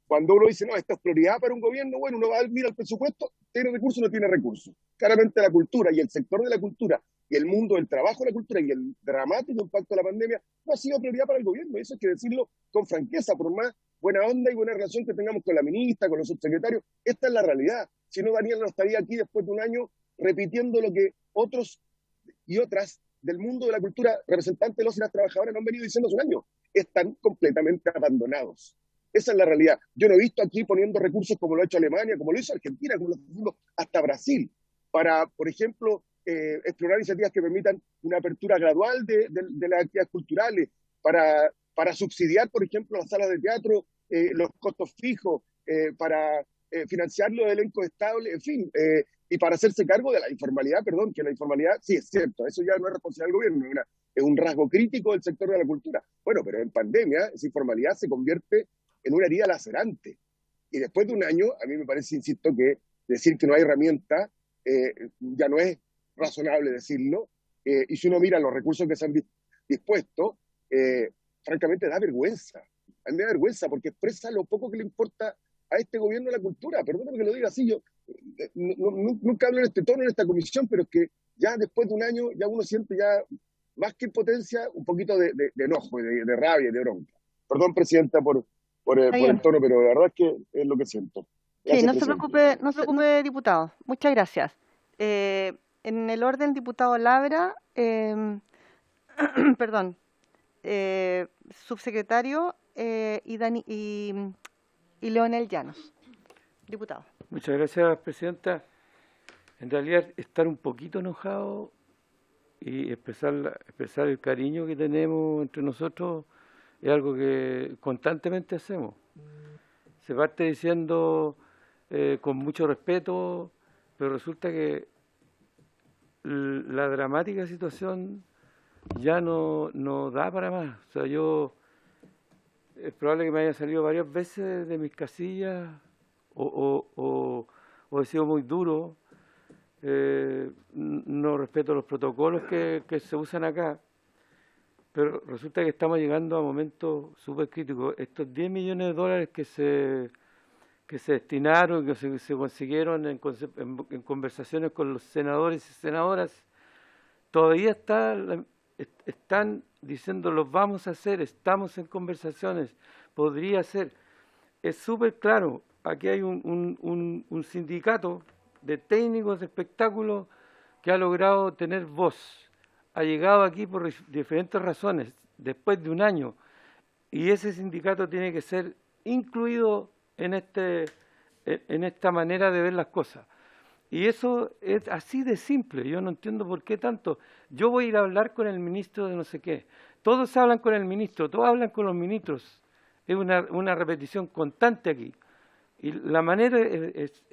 Cuando uno dice, no, esto es prioridad para un gobierno, bueno, uno va a mirar el presupuesto, tiene recursos o no tiene recursos. Claramente la cultura y el sector de la cultura y el mundo del trabajo de la cultura y el dramático impacto de la pandemia no ha sido prioridad para el gobierno. Y eso hay que decirlo con franqueza, por más buena onda y buena relación que tengamos con la ministra, con los subsecretarios. Esta es la realidad. Si no, Daniel no estaría aquí después de un año repitiendo lo que otros y otras del mundo de la cultura, representantes de los y las trabajadoras, no han venido diciendo hace un año. Están completamente abandonados. Esa es la realidad. Yo no he visto aquí poniendo recursos como lo ha hecho Alemania, como lo hizo Argentina, como lo está haciendo hasta Brasil, para, por ejemplo, explorar iniciativas que permitan una apertura gradual de las actividades culturales, para subsidiar, por ejemplo, las salas de teatro, los costos fijos, para financiar los elencos estables, en fin, y para hacerse cargo de la informalidad, perdón, que la informalidad, sí es cierto, eso ya no es responsabilidad del gobierno, es un rasgo crítico del sector de la cultura. Bueno, pero en pandemia esa informalidad se convierte en una herida lacerante. Y después de un año, a mí me parece, insisto, que decir que no hay herramienta ya no es razonable decirlo. Y si uno mira los recursos que se han dispuesto, francamente da vergüenza. A mí me da vergüenza porque expresa lo poco que le importa a este gobierno la cultura. Perdóname que lo diga así, yo nunca hablo en este tono en esta comisión, pero es que ya después de un año ya uno siente ya, más que impotencia, un poquito de enojo, de rabia, de bronca. Perdón, presidenta, por el tono, pero de verdad es que es lo que siento. Gracias, sí, no se preocupe, diputado. Muchas gracias. En el orden, diputado Labra, perdón, subsecretario y Leonel Llanos. Diputado. Muchas gracias, presidenta. En realidad, estar un poquito enojado y expresar el cariño que tenemos entre nosotros es algo que constantemente hacemos. Se parte diciendo con mucho respeto, pero resulta que la dramática situación ya no da para más. O sea, es probable que me haya salido varias veces de mis casillas o he sido muy duro. No respeto los protocolos que se usan acá. Pero resulta que estamos llegando a momentos súper críticos. Estos 10 millones de dólares que se destinaron, que se consiguieron en conversaciones con los senadores y senadoras, todavía están diciendo los vamos a hacer, estamos en conversaciones, podría ser. Es súper claro, aquí hay un sindicato de técnicos de espectáculos que ha logrado tener voz. Ha llegado aquí por diferentes razones, después de un año, y ese sindicato tiene que ser incluido en esta manera de ver las cosas. Y eso es así de simple, yo no entiendo por qué tanto. Yo voy a ir a hablar con el ministro de no sé qué. Todos hablan con el ministro, todos hablan con los ministros. Es una repetición constante aquí. Y la manera es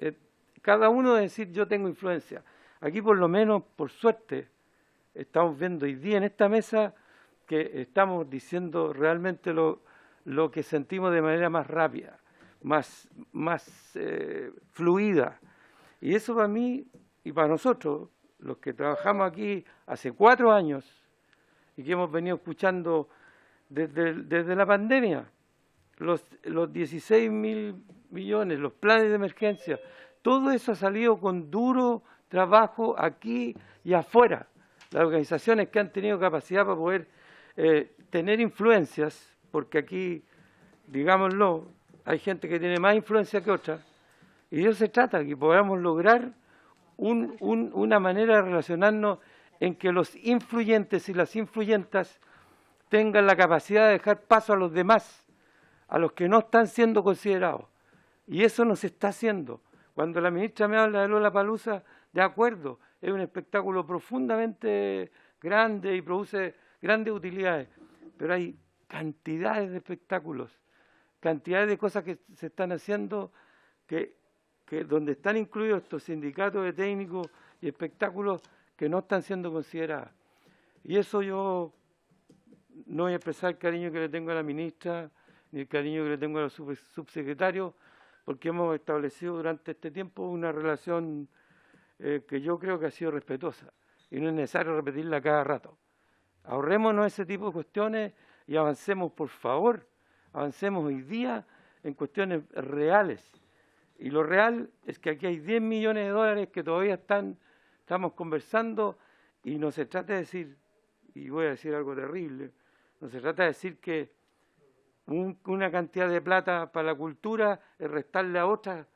cada uno de decir yo tengo influencia. Aquí por lo menos, por suerte, estamos viendo hoy día en esta mesa que estamos diciendo realmente lo que sentimos de manera más rápida, más fluida. Y eso para mí y para nosotros, los que trabajamos aquí hace 4 años y que hemos venido escuchando desde la pandemia, los 16.000 millones, los planes de emergencia, todo eso ha salido con duro trabajo aquí y afuera. Las organizaciones que han tenido capacidad para poder tener influencias, porque aquí, digámoslo, hay gente que tiene más influencia que otra, y de eso se trata, que podamos lograr una manera de relacionarnos en que los influyentes y las influyentas tengan la capacidad de dejar paso a los demás, a los que no están siendo considerados. Y eso no se está haciendo. Cuando la ministra me habla de Lollapalooza, de acuerdo, es un espectáculo profundamente grande y produce grandes utilidades, pero hay cantidades de espectáculos, cantidades de cosas que se están haciendo que donde están incluidos estos sindicatos de técnicos y espectáculos que no están siendo consideradas. Y eso yo no voy a expresar el cariño que le tengo a la ministra, ni el cariño que le tengo a los subsecretarios, porque hemos establecido durante este tiempo una relación que yo creo que ha sido respetuosa, y no es necesario repetirla cada rato. Ahorrémonos ese tipo de cuestiones y avancemos, por favor, avancemos hoy día en cuestiones reales. Y lo real es que aquí hay 10 millones de dólares que todavía estamos conversando, y no se trata de decir, y voy a decir algo terrible, no se trata de decir que una cantidad de plata para la cultura es restarle a otro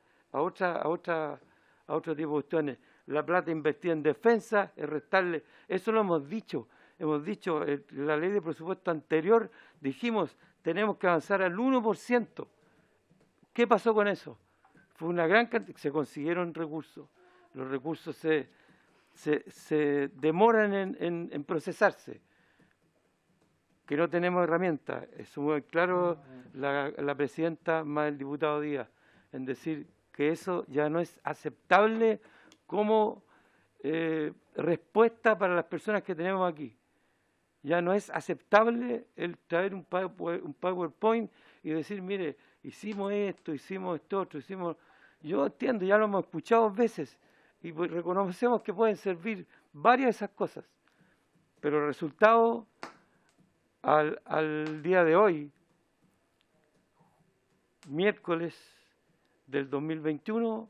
tipo de cuestiones. La plata invertida en defensa es restarle, eso lo hemos dicho, la ley de presupuesto anterior dijimos, tenemos que avanzar al 1%. ¿Qué pasó con eso? Fue una gran cantidad, se consiguieron recursos, los recursos se demoran en procesarse, que no tenemos herramientas. Es muy claro la presidenta más el diputado Díaz en decir que eso ya no es aceptable como respuesta para las personas que tenemos aquí. Ya no es aceptable el traer un PowerPoint y decir, mire, hicimos esto otro, Yo entiendo, ya lo hemos escuchado veces, y pues reconocemos que pueden servir varias de esas cosas, pero el resultado al día de hoy, miércoles del 2021,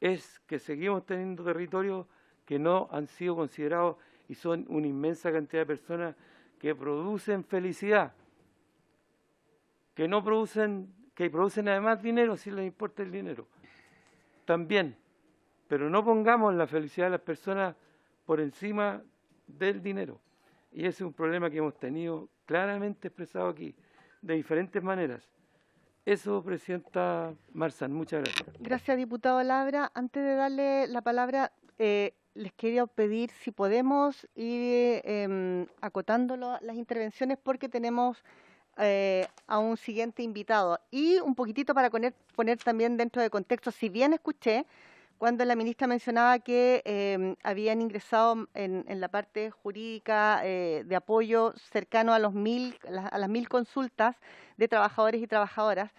es que seguimos teniendo territorios que no han sido considerados, y son una inmensa cantidad de personas que producen felicidad, que producen además dinero, si les importa el dinero, también, pero no pongamos la felicidad de las personas por encima del dinero. Y ese es un problema que hemos tenido claramente expresado aquí, de diferentes maneras. Eso, presidenta Marzán, muchas gracias. Gracias, diputado Labra. Antes de darle la palabra, les quería pedir si podemos ir acotando las intervenciones, porque tenemos a un siguiente invitado. Y un poquitito para poner también dentro de contexto, si bien escuché cuando la ministra mencionaba que habían ingresado en la parte jurídica de apoyo cercano a las 1.000 consultas de trabajadores y trabajadoras,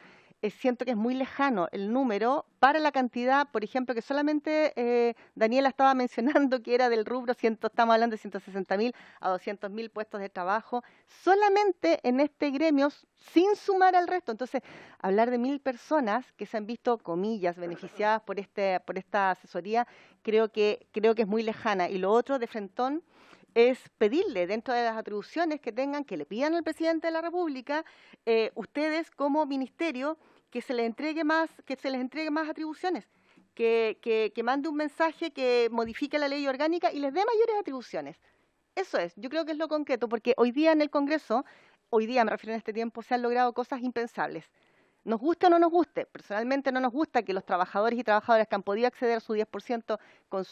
siento que es muy lejano el número para la cantidad, por ejemplo, que solamente Daniela estaba mencionando, que era del rubro, estamos hablando de 160.000 a 200.000 puestos de trabajo, solamente en este gremio, sin sumar al resto. Entonces, hablar de 1.000 personas que se han visto, comillas, beneficiadas por esta asesoría, creo que es muy lejana. Y lo otro, de frentón, es pedirle, dentro de las atribuciones que tengan, que le pidan al presidente de la República, ustedes como ministerio, que se les entregue más atribuciones, que mande un mensaje que modifique la ley orgánica y les dé mayores atribuciones. Eso es, yo creo que es lo concreto, porque hoy día en el Congreso, hoy día me refiero en este tiempo, se han logrado cosas impensables. Nos guste o no nos guste, personalmente no nos gusta que los trabajadores y trabajadoras que han podido acceder a su 10% con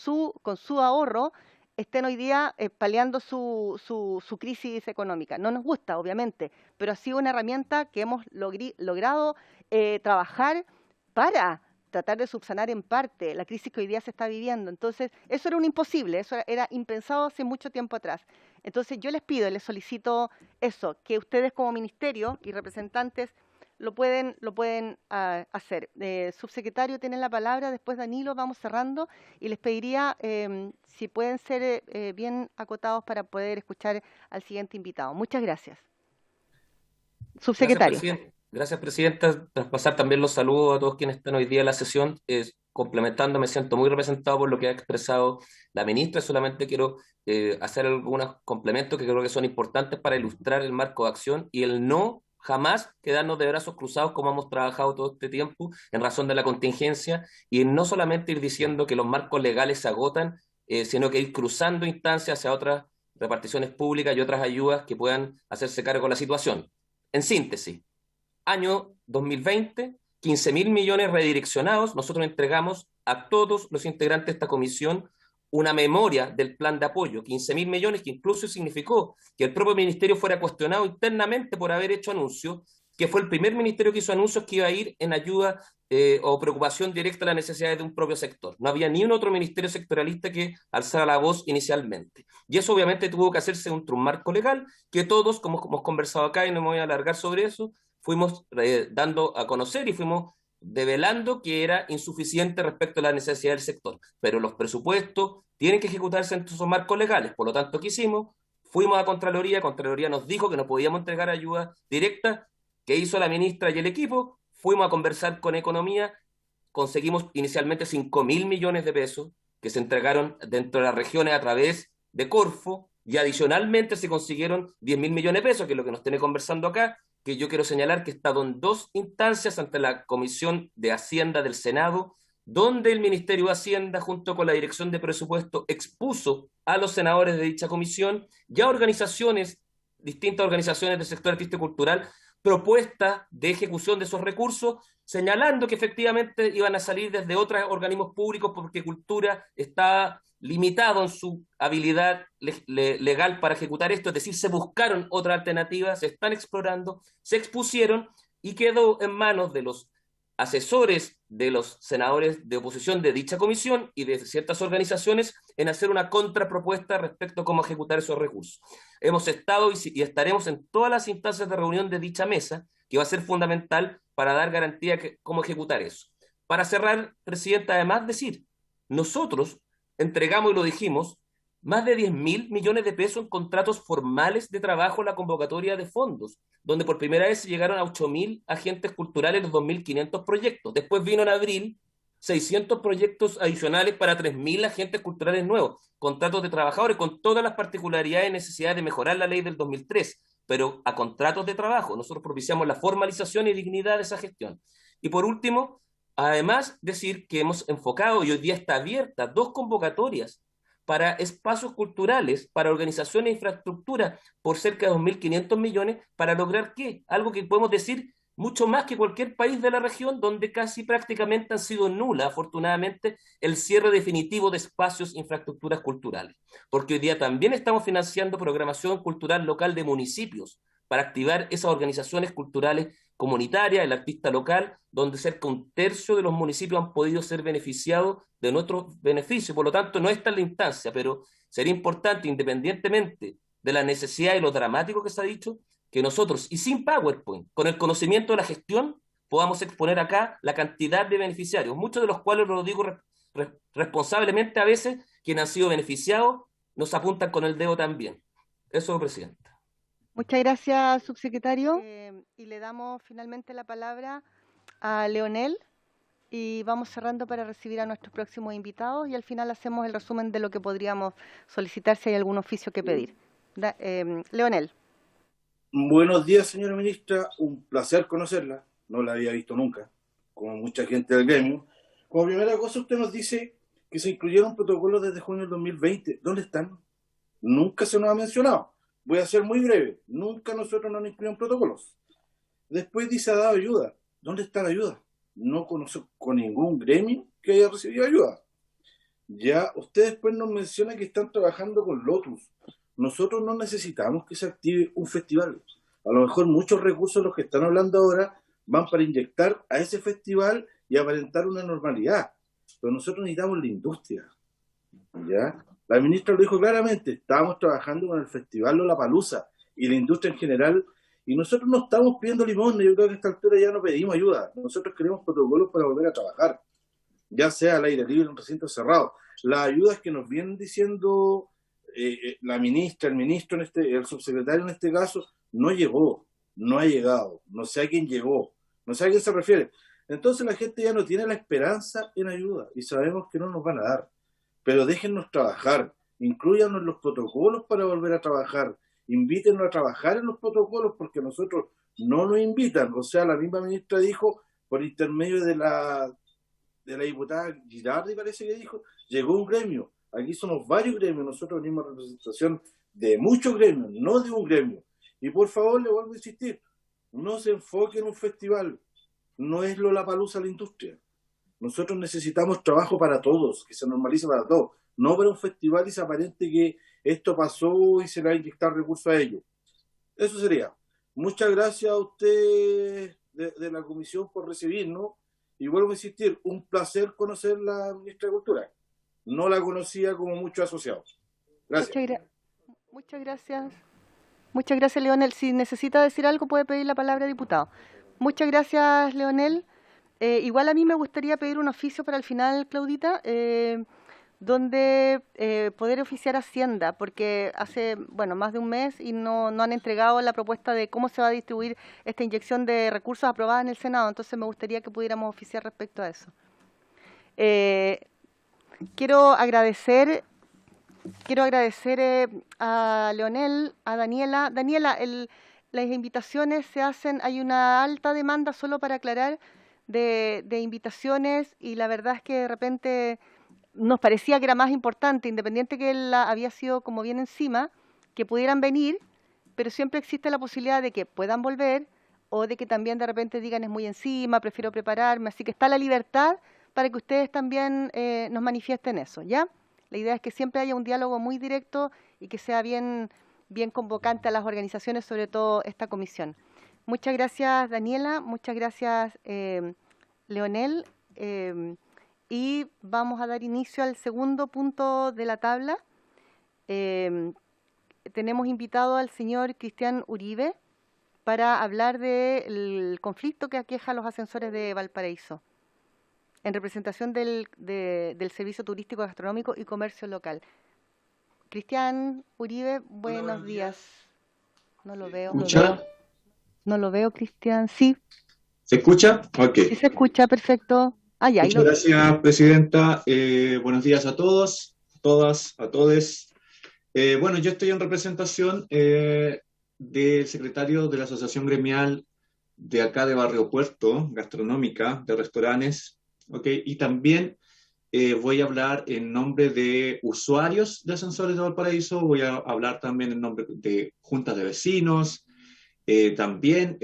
su ahorro, estén hoy día paliando su crisis económica. No nos gusta, obviamente, pero ha sido una herramienta que hemos logrado trabajar para tratar de subsanar en parte la crisis que hoy día se está viviendo. Entonces, eso era un imposible, eso era impensado hace mucho tiempo atrás. Entonces, yo les pido, les solicito eso, que ustedes como ministerio y representantes lo pueden hacer. Subsecretario, tienen la palabra, después Danilo, vamos cerrando, y les pediría si pueden ser bien acotados para poder escuchar al siguiente invitado. Muchas gracias. Subsecretario. Gracias, Presidenta. Traspasar también los saludos a todos quienes están hoy día en la sesión. complementando, me siento muy representado por lo que ha expresado la ministra. Solamente quiero hacer algunos complementos que creo que son importantes para ilustrar el marco de acción y el no jamás quedarnos de brazos cruzados como hemos trabajado todo este tiempo en razón de la contingencia, y no solamente ir diciendo que los marcos legales se agotan, sino que ir cruzando instancias hacia otras reparticiones públicas y otras ayudas que puedan hacerse cargo de la situación. En síntesis, año 2020, 15.000 millones redireccionados. Nosotros entregamos a todos los integrantes de esta comisión una memoria del plan de apoyo, 15.000 millones, que incluso significó que el propio ministerio fuera cuestionado internamente por haber hecho anuncios, que fue el primer ministerio que hizo anuncios que iba a ir en ayuda o preocupación directa a las necesidades de un propio sector. No había ni un otro ministerio sectorialista que alzara la voz inicialmente. Y eso obviamente tuvo que hacerse un marco legal que todos, como hemos conversado acá, y no me voy a alargar sobre eso, fuimos dando a conocer y fuimos develando que era insuficiente respecto a la necesidad del sector. Pero los presupuestos tienen que ejecutarse en esos marcos legales. Por lo tanto, ¿qué hicimos? Fuimos a Contraloría nos dijo que no podíamos entregar ayuda directa. ¿Qué hizo la ministra y el equipo? Fuimos a conversar con Economía, conseguimos inicialmente 5.000 millones de pesos que se entregaron dentro de las regiones a través de Corfo, y adicionalmente se consiguieron 10.000 millones de pesos, que es lo que nos tiene conversando acá, que yo quiero señalar que he estado en 2 instancias ante la Comisión de Hacienda del Senado, donde el Ministerio de Hacienda, junto con la Dirección de Presupuesto, expuso a los senadores de dicha comisión y a organizaciones, distintas organizaciones del sector artístico y cultural, propuestas de ejecución de esos recursos, señalando que efectivamente iban a salir desde otros organismos públicos porque Cultura está limitado en su habilidad legal para ejecutar esto, es decir, se buscaron otras alternativas, se están explorando, se expusieron y quedó en manos de los asesores de los senadores de oposición de dicha comisión y de ciertas organizaciones en hacer una contrapropuesta respecto a cómo ejecutar esos recursos. Hemos estado y estaremos en todas las instancias de reunión de dicha mesa, que va a ser fundamental para dar garantía de cómo ejecutar eso. Para cerrar, Presidenta, además decir, nosotros entregamos, y lo dijimos, más de 10.000 millones de pesos en contratos formales de trabajo en la convocatoria de fondos, donde por primera vez llegaron a 8.000 agentes culturales los 2.500 proyectos. Después vino en abril 600 proyectos adicionales para 3.000 agentes culturales nuevos, contratos de trabajadores con todas las particularidades y necesidades de mejorar la ley del 2003, pero a contratos de trabajo. Nosotros propiciamos la formalización y dignidad de esa gestión. Y por último, además decir que hemos enfocado, y hoy día está abierta, 2 convocatorias para espacios culturales, para organizaciones e infraestructura, por cerca de 2.500 millones, para lograr ¿qué? Algo que podemos decir mucho más que cualquier país de la región, donde casi prácticamente han sido nulas, afortunadamente, el cierre definitivo de espacios e infraestructuras culturales. Porque hoy día también estamos financiando programación cultural local de municipios, para activar esas organizaciones culturales comunitarias, el artista local, donde cerca de 1/3 de los municipios han podido ser beneficiados de nuestros beneficios. Por lo tanto, no está en la instancia, pero sería importante, independientemente de la necesidad y lo dramático que se ha dicho, que nosotros, y sin PowerPoint, con el conocimiento de la gestión, podamos exponer acá la cantidad de beneficiarios, muchos de los cuales, lo digo responsablemente a veces, quienes han sido beneficiados, nos apuntan con el dedo también. Eso, Presidenta. Muchas gracias, subsecretario. Y le damos finalmente la palabra a Leonel y vamos cerrando para recibir a nuestros próximos invitados y al final hacemos el resumen de lo que podríamos solicitar si hay algún oficio que pedir. Leonel. Buenos días, señora ministra. Un placer conocerla. No la había visto nunca, como mucha gente del gremio. Como primera cosa, usted nos dice que se incluyeron protocolos desde junio del 2020. ¿Dónde están? Nunca se nos ha mencionado. Voy a ser muy breve. Nunca nosotros nos incluimos protocolos. Después dice ha dado ayuda. ¿Dónde está la ayuda? No conozco ningún gremio que haya recibido ayuda. Ya usted después nos menciona que están trabajando con Lotus. Nosotros no necesitamos que se active un festival. A lo mejor muchos recursos los que están hablando ahora van para inyectar a ese festival y aparentar una normalidad. Pero nosotros necesitamos la industria. ¿Ya? La ministra lo dijo claramente, estábamos trabajando con el festival Lollapalooza y la industria en general, y nosotros no estamos pidiendo limosna. Yo creo que a esta altura ya no pedimos ayuda. Nosotros queremos protocolos para volver a trabajar, ya sea al aire libre, en un recinto cerrado. Las ayudas que nos vienen diciendo la ministra, el ministro, el subsecretario en este caso, no llegó, no ha llegado, no sé a quién llegó, no sé a quién se refiere. Entonces la gente ya no tiene la esperanza en ayuda y sabemos que no nos van a dar. Pero déjennos trabajar, incluyanos en los protocolos para volver a trabajar, invítenos a trabajar en los protocolos porque nosotros no nos invitan. O sea, la misma ministra dijo, por intermedio de la diputada Girardi, parece que dijo, llegó un gremio. Aquí somos varios gremios, nosotros venimos a representación de muchos gremios, no de un gremio. Y por favor, le vuelvo a insistir, no se enfoque en un festival, no es Lollapalooza la industria. Nosotros necesitamos trabajo para todos, que se normalice para todos, no para un festival y se aparente que esto pasó y se le va a inyectar recursos a ello. Eso sería. Muchas gracias a usted de la comisión por recibirnos y vuelvo a insistir, un placer conocer a la ministra de Cultura. No la conocía como muchos asociados. Gracias. Muchas gracias. Muchas gracias, Leonel. Si necesita decir algo, puede pedir la palabra, diputado. Muchas gracias, Leonel. Igual a mí me gustaría pedir un oficio para el final, Claudita, donde poder oficiar Hacienda, porque hace más de un mes y no han entregado la propuesta de cómo se va a distribuir esta inyección de recursos aprobada en el Senado. Entonces me gustaría que pudiéramos oficiar respecto a eso. Quiero agradecer a Leonel, a Daniela. Daniela, las invitaciones se hacen, hay una alta demanda, solo para aclarar, de invitaciones, y la verdad es que de repente nos parecía que era más importante, independiente que él había sido como bien encima, que pudieran venir, pero siempre existe la posibilidad de que puedan volver o de que también de repente digan es muy encima, prefiero prepararme, así que está la libertad para que ustedes también nos manifiesten eso, ¿ya? La idea es que siempre haya un diálogo muy directo y que sea bien convocante a las organizaciones, sobre todo esta comisión. Muchas gracias, Daniela, muchas gracias, Leonel, y vamos a dar inicio al segundo punto de la tabla. Tenemos invitado al señor Cristian Uribe para hablar del conflicto que aqueja a los ascensores de Valparaíso, en representación del Servicio Turístico Gastronómico y Comercio Local. Cristian Uribe, buenos días. No lo veo. No lo veo, Cristian. Sí. ¿Se escucha? Ok. Sí, se escucha, perfecto. Ya, muchas gracias, Presidenta. Buenos días a todos, todas, a todes. Bueno, yo estoy en representación del secretario de la Asociación Gremial de acá de Barrio Puerto, gastronómica, de restaurantes, okay, y también voy a hablar en nombre de usuarios de ascensores de Valparaíso, voy a hablar también en nombre de juntas de vecinos, también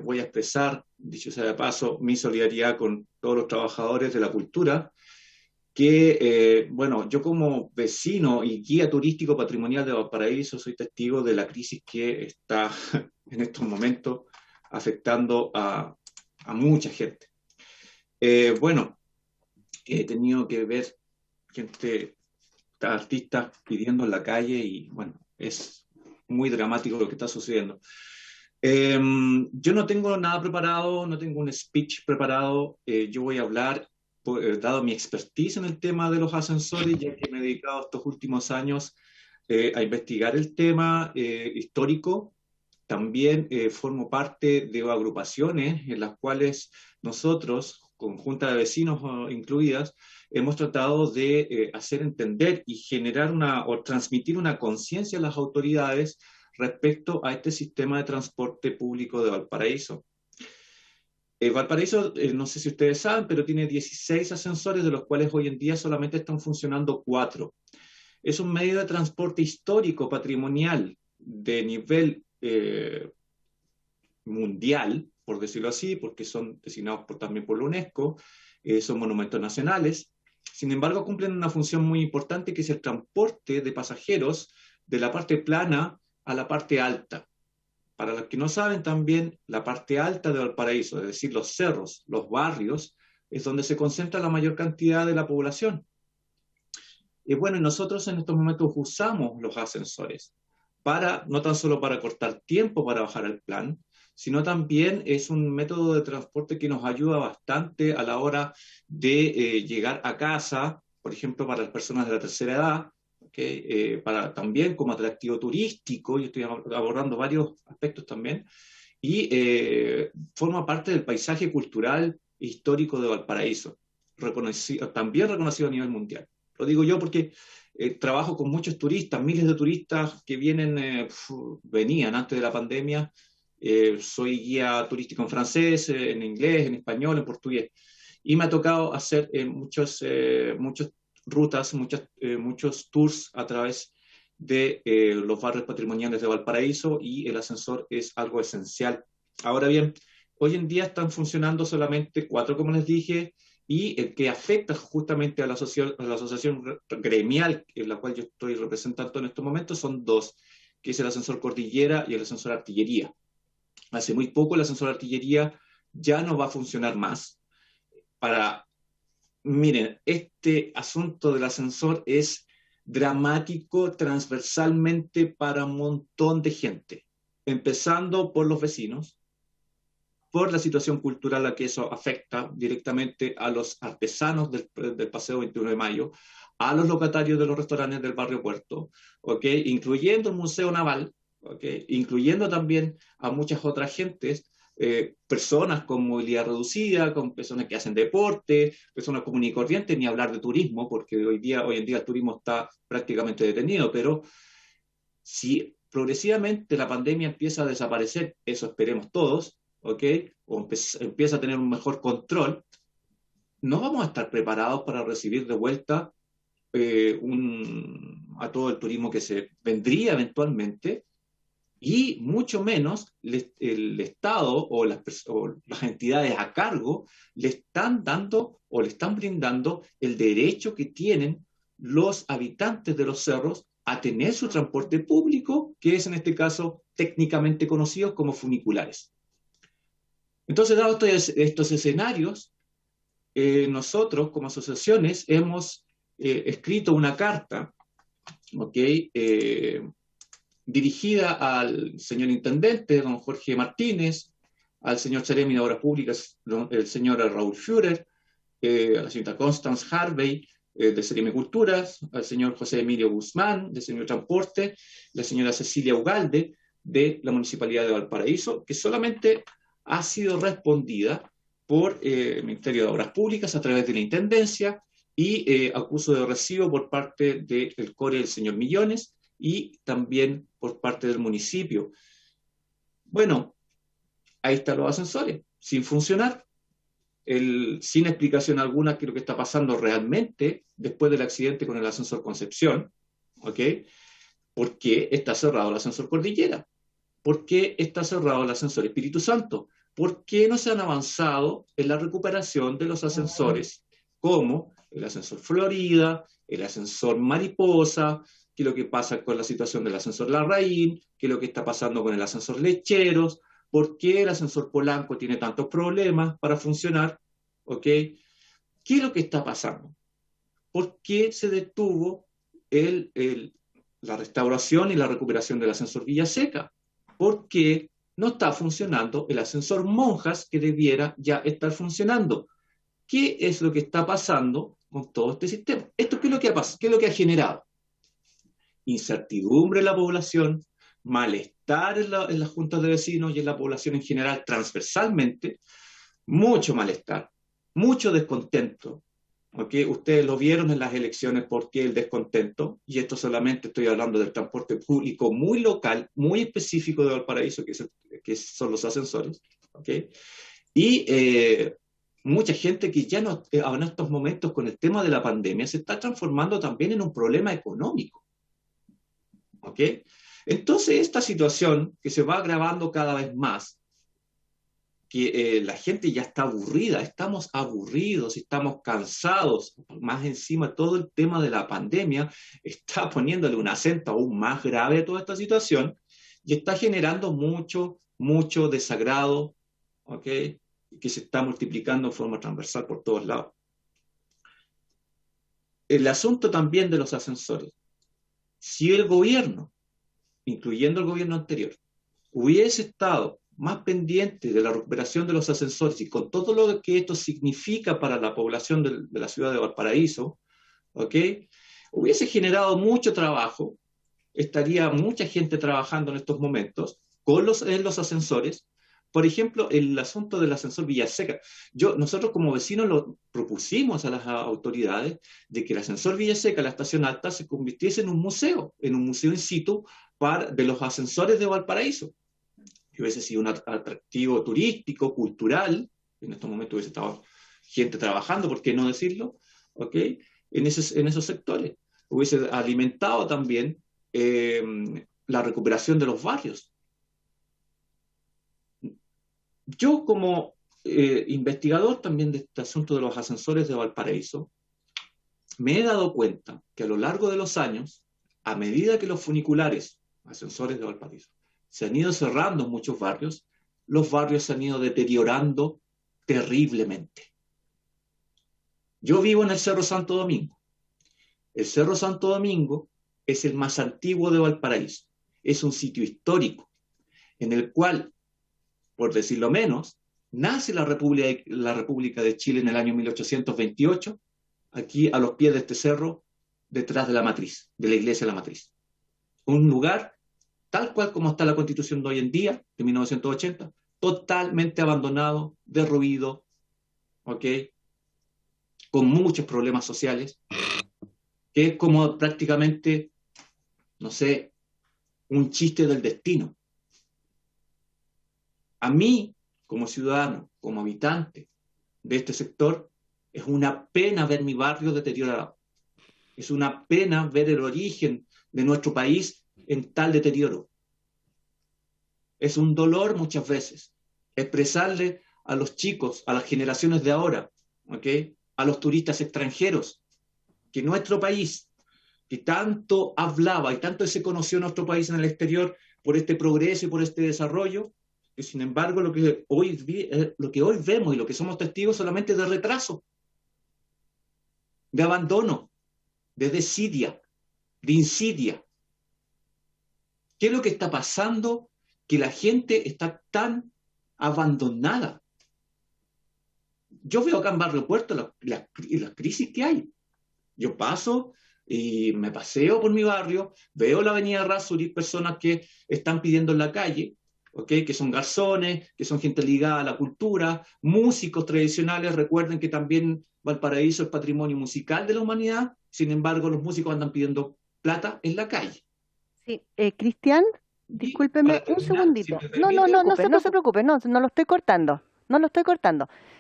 voy a expresar, dicho sea de paso, mi solidaridad con todos los trabajadores de la cultura, que, bueno, yo como vecino y guía turístico patrimonial de Valparaíso soy testigo de la crisis que está en estos momentos afectando a mucha gente. Bueno, he tenido que ver gente, artistas pidiendo en la calle y, bueno, es muy dramático lo que está sucediendo. Yo no tengo nada preparado, no tengo un speech preparado, yo voy a hablar, dado mi expertise en el tema de los ascensores, ya que me he dedicado estos últimos años a investigar el tema histórico. También formo parte de agrupaciones en las cuales nosotros, con junta de vecinos incluidas, hemos tratado de hacer entender y generar o transmitir una conciencia a las autoridades respecto a este sistema de transporte público de Valparaíso. Valparaíso, no sé si ustedes saben, pero tiene 16 ascensores, de los cuales hoy en día solamente están funcionando 4. Es un medio de transporte histórico, patrimonial, de nivel mundial, por decirlo así, porque son designados también por la UNESCO, son monumentos nacionales. Sin embargo, cumplen una función muy importante, que es el transporte de pasajeros de la parte plana a la parte alta. Para los que no saben, también la parte alta de Valparaíso, es decir, los cerros, los barrios, es donde se concentra la mayor cantidad de la población. Y bueno, nosotros en estos momentos usamos los ascensores no tan solo para cortar tiempo para bajar al plan, sino también es un método de transporte que nos ayuda bastante a la hora de llegar a casa, por ejemplo, para las personas de la tercera edad, okay, también como atractivo turístico, yo estoy abordando varios aspectos también, y forma parte del paisaje cultural histórico de Valparaíso, también reconocido a nivel mundial. Lo digo yo porque trabajo con muchos turistas, miles de turistas que venían antes de la pandemia. Soy guía turístico en francés, en inglés, en español, en portugués. Y me ha tocado hacer muchas rutas, muchos tours a través de los barrios patrimoniales de Valparaíso, y el ascensor es algo esencial. Ahora bien, hoy en día están funcionando solamente 4, como les dije, y el que afecta justamente a la asociación gremial, en la cual yo estoy representando en estos momentos, son 2, que es el ascensor Cordillera y el ascensor Artillería. Hace muy poco el ascensor Artillería ya no va a funcionar más. Miren, este asunto del ascensor es dramático transversalmente para un montón de gente, empezando por los vecinos, por la situación cultural a que eso afecta directamente a los artesanos del Paseo 21 de Mayo, a los locatarios de los restaurantes del barrio Puerto, ¿okay? Incluyendo el Museo Naval, ¿okay? Incluyendo también a muchas otras gentes, personas con movilidad reducida, con personas que hacen deporte, personas comunes y corrientes, ni hablar de turismo, porque hoy en día el turismo está prácticamente detenido, pero si progresivamente la pandemia empieza a desaparecer, eso esperemos todos, ¿okay? O empieza a tener un mejor control, no vamos a estar preparados para recibir de vuelta a todo el turismo que se vendría eventualmente, y mucho menos el Estado o las entidades a cargo le están dando o le están brindando el derecho que tienen los habitantes de los cerros a tener su transporte público, que es en este caso técnicamente conocido como funiculares. Entonces, dados estos escenarios, nosotros como asociaciones hemos escrito una carta, ¿okay? Dirigida al señor intendente, don Jorge Martínez, al señor Seremi de Obras Públicas, el señor Raúl Führer, a la señorita Constance Harvey, de Seremi Culturas, al señor José Emilio Guzmán, de Seremi Transporte, la señora Cecilia Ugalde, de la Municipalidad de Valparaíso, que solamente ha sido respondida por el Ministerio de Obras Públicas a través de la Intendencia, y acuso de recibo por parte del CORE del señor Millones, y también por parte del municipio. Bueno, ahí están los ascensores, sin funcionar, sin explicación alguna qué es lo que está pasando realmente después del accidente con el ascensor Concepción, ¿ok? ¿Por qué está cerrado el ascensor Cordillera? ¿Por qué está cerrado el ascensor Espíritu Santo? ¿Por qué no se han avanzado en la recuperación de los ascensores como el ascensor Florida, el ascensor Mariposa? ¿Qué es lo que pasa con la situación del ascensor Larraín? ¿Qué es lo que está pasando con el ascensor Lecheros? ¿Por qué el ascensor Polanco tiene tantos problemas para funcionar? ¿Ok? ¿Qué es lo que está pasando? ¿Por qué se detuvo la restauración y la recuperación del ascensor Villaseca? ¿Por qué no está funcionando el ascensor Monjas, que debiera ya estar funcionando? ¿Qué es lo que está pasando con todo este sistema? ¿Esto qué es lo que ha pasado? ¿Qué es lo que ha generado? Incertidumbre en la población, malestar en las juntas de vecinos y en la población en general transversalmente, mucho malestar, mucho descontento. ¿Okay? Ustedes lo vieron en las elecciones, por qué el descontento, y esto solamente estoy hablando del transporte público muy local, muy específico de Valparaíso, que son los ascensores. ¿Okay? Y mucha gente que ya no, en estos momentos con el tema de la pandemia se está transformando también en un problema económico. ¿Ok? Entonces, esta situación que se va agravando cada vez más, que la gente ya está aburrida, estamos aburridos, estamos cansados, más encima todo el tema de la pandemia está poniéndole un acento aún más grave a toda esta situación y está generando mucho desagrado, ¿ok? Que se está multiplicando en forma transversal por todos lados. El asunto también de los ascensores. Si el gobierno, incluyendo el gobierno anterior, hubiese estado más pendiente de la recuperación de los ascensores y con todo lo que esto significa para la población de la ciudad de Valparaíso, ¿okay? Hubiese generado mucho trabajo, estaría mucha gente trabajando en estos momentos en los ascensores, por ejemplo, el asunto del ascensor Villaseca. Nosotros como vecinos lo propusimos a las autoridades de que el ascensor Villaseca, la estación alta, se convirtiese en un museo in situ de los ascensores de Valparaíso. Que hubiese sido un atractivo turístico, cultural, en estos momentos hubiese estado gente trabajando, ¿por qué no decirlo? ¿Ok? En esos sectores. Hubiese alimentado también la recuperación de los barrios. Yo como investigador también de este asunto de los ascensores de Valparaíso, me he dado cuenta que a lo largo de los años, a medida que los funiculares, ascensores de Valparaíso, se han ido cerrando en muchos barrios, los barrios se han ido deteriorando terriblemente. Yo vivo en el Cerro Santo Domingo. El Cerro Santo Domingo es el más antiguo de Valparaíso. Es un sitio histórico en el cual, por decirlo menos, nace la República de Chile en el año 1828, aquí a los pies de este cerro, detrás de la matriz, de la iglesia de la matriz. Un lugar tal cual como está la Constitución de hoy en día, de 1980, totalmente abandonado, derruido, ¿ok? Con muchos problemas sociales, que es como prácticamente, no sé, un chiste del destino. A mí, como ciudadano, como habitante de este sector, es una pena ver mi barrio deteriorado. Es una pena ver el origen de nuestro país en tal deterioro. Es un dolor muchas veces expresarle a los chicos, a las generaciones de ahora, ¿okay?, a los turistas extranjeros, que nuestro país, que tanto hablaba y tanto se conoció nuestro país en el exterior por este progreso y por este desarrollo, que sin embargo lo que hoy vemos y lo que somos testigos solamente de retraso, de abandono, de desidia, de insidia. ¿Qué es lo que está pasando? Que la gente está tan abandonada. Yo veo acá en Barrio Puerto las crisis que hay. Yo paso y me paseo por mi barrio, veo la avenida Errázuriz, personas que están pidiendo en la calle, ¿okay?, que son garzones, que son gente ligada a la cultura, músicos tradicionales. Recuerden que también Valparaíso es patrimonio musical de la humanidad, sin embargo los músicos andan pidiendo plata en la calle. Sí, Cristian, discúlpeme un segundito. No se preocupe, no lo estoy cortando.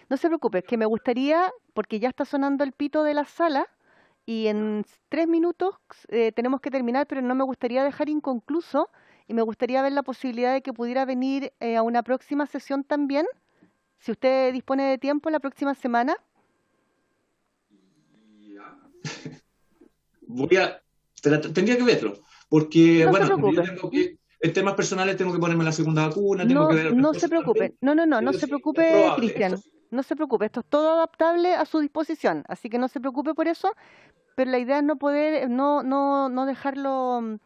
No se preocupe, es que me gustaría, porque ya está sonando el pito de la sala y en 3 minutos tenemos que terminar, pero no me gustaría dejar inconcluso y me gustaría ver la posibilidad de que pudiera venir a una próxima sesión también, si usted dispone de tiempo la próxima semana. Tendría que verlo, porque No bueno, se preocupe. yo tengo que, en temas personales tengo que ponerme la segunda vacuna, tengo que ver No otras se cosas preocupe. también, No pero se sí, es preocupe, probable, Cristian. eso sí. No se preocupe, esto es todo adaptable a su disposición, así que no se preocupe por eso, pero la idea es no poder, no dejarlo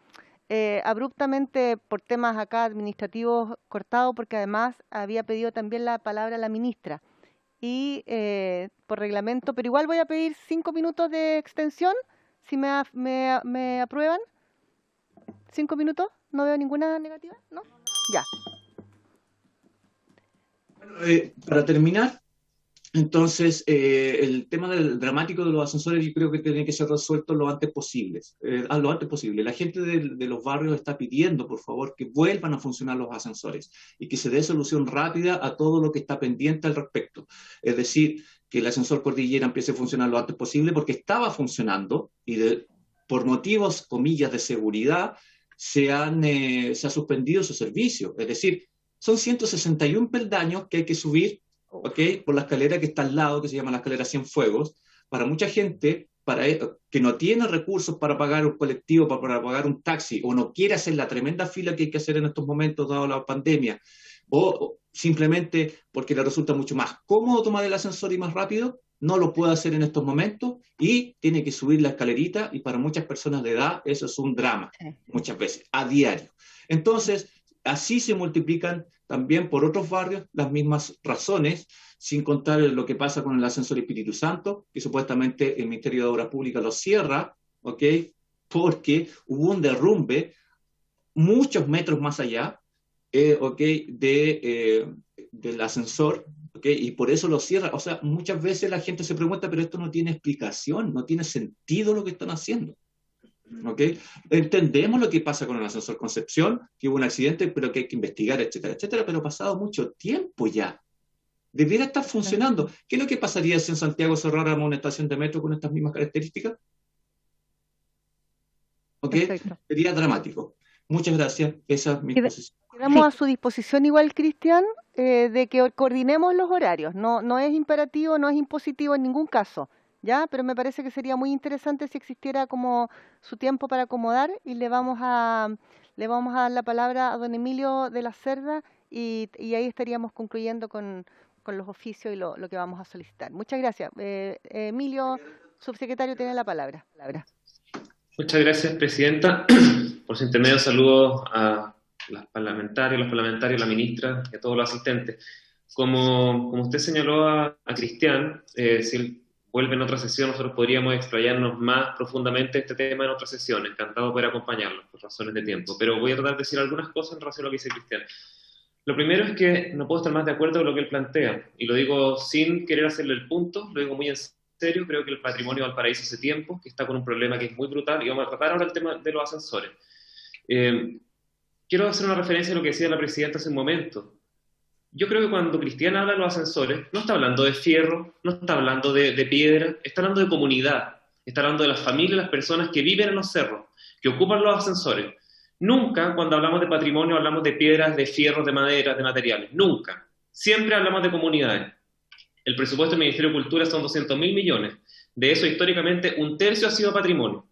abruptamente por temas acá administrativos cortado, porque además había pedido también la palabra la ministra y por reglamento, pero igual voy a pedir 5 minutos de extensión, si me aprueban. 5 minutos, no veo ninguna negativa, ¿no? Ya. Para terminar, entonces, el tema del dramático de los ascensores yo creo que tiene que ser resuelto lo antes posible. La gente de los barrios está pidiendo, por favor, que vuelvan a funcionar los ascensores y que se dé solución rápida a todo lo que está pendiente al respecto. Es decir, que el ascensor Cordillera empiece a funcionar lo antes posible, porque estaba funcionando y por motivos, comillas, de seguridad, se ha suspendido su servicio. Es decir, son 161 peldaños que hay que subir, ¿okay?, por la escalera que está al lado, que se llama la escalera Cienfuegos. Para mucha gente que no tiene recursos para pagar un colectivo, para pagar un taxi, o no quiere hacer la tremenda fila que hay que hacer en estos momentos dado la pandemia, o simplemente porque le resulta mucho más cómodo tomar el ascensor y más rápido, no lo puede hacer en estos momentos y tiene que subir la escalerita, y para muchas personas de edad eso es un drama, muchas veces, a diario. Entonces, así se multiplican también por otros barrios las mismas razones, sin contar lo que pasa con el ascensor Espíritu Santo, que supuestamente el Ministerio de Obras Públicas lo cierra, ¿ok?, porque hubo un derrumbe muchos metros más allá, ¿ok?, del ascensor, ¿okay? Y por eso lo cierra. O sea, muchas veces la gente se pregunta, pero esto no tiene explicación, no tiene sentido lo que están haciendo. ¿Okay? Entendemos lo que pasa con el ascensor Concepción, que hubo un accidente, pero que hay que investigar, etcétera, etcétera, pero ha pasado mucho tiempo ya. Debiera estar funcionando. ¿Qué es lo que pasaría si en Santiago cerráramos una estación de metro con estas mismas características? ¿Ok? Perfecto. Sería dramático. Muchas gracias. Esa es mi posición. Quedamos a su disposición igual, Cristian, de que coordinemos los horarios. No es imperativo, no es impositivo en ningún caso, ¿ya? Pero me parece que sería muy interesante si existiera como su tiempo para acomodar y le vamos a dar la palabra a don Emilio de la Cerda y ahí estaríamos concluyendo con los oficios y lo que vamos a solicitar. Muchas gracias. Emilio, subsecretario, tiene la palabra. Muchas gracias, Presidenta. Por su intermedio, saludos a los parlamentarios, la ministra y a todos los asistentes. Como usted señaló a Cristian, si él vuelve en otra sesión, nosotros podríamos explayarnos más profundamente este tema en otra sesión. Encantado de poder acompañarlos por razones de tiempo. Pero voy a tratar de decir algunas cosas en relación a lo que dice Cristian. Lo primero es que no puedo estar más de acuerdo con lo que él plantea. Y lo digo sin querer hacerle el punto, lo digo muy en serio. Creo que el patrimonio de Valparaíso hace tiempo que está con un problema que es muy brutal. Y vamos a tratar ahora el tema de los ascensores. Quiero hacer una referencia a lo que decía la Presidenta hace un momento. Yo creo que cuando Cristian habla de los ascensores, no está hablando de fierro, no está hablando de piedra, está hablando de comunidad, está hablando de las familias, las personas que viven en los cerros, que ocupan los ascensores. Nunca, cuando hablamos de patrimonio, hablamos de piedras, de fierros, de maderas, de materiales. Nunca. Siempre hablamos de comunidades. El presupuesto del Ministerio de Cultura son 200.000 millones. De eso, históricamente, 1/3 ha sido patrimonio.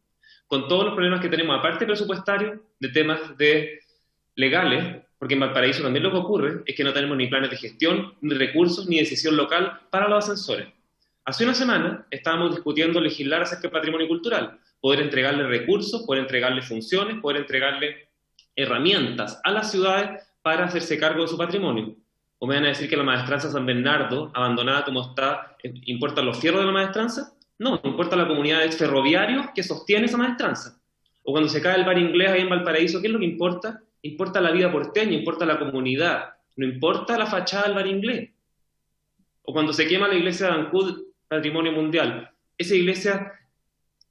Con todos los problemas que tenemos, aparte presupuestarios, de temas legales, porque en Valparaíso también lo que ocurre es que no tenemos ni planes de gestión, ni recursos, ni decisión local para los ascensores. Hace una semana estábamos discutiendo legislar acerca del patrimonio cultural, poder entregarle recursos, poder entregarle funciones, poder entregarle herramientas a las ciudades para hacerse cargo de su patrimonio. ¿O me van a decir que la maestranza San Bernardo, abandonada como está, importan los fierros de la maestranza? No, importa la comunidad de ferroviarios que sostiene esa maestranza. O cuando se cae el bar inglés ahí en Valparaíso, ¿qué es lo que importa? Importa la vida porteña, importa la comunidad, no importa la fachada del bar inglés. O cuando se quema la iglesia de Ancud, patrimonio mundial, ¿esa iglesia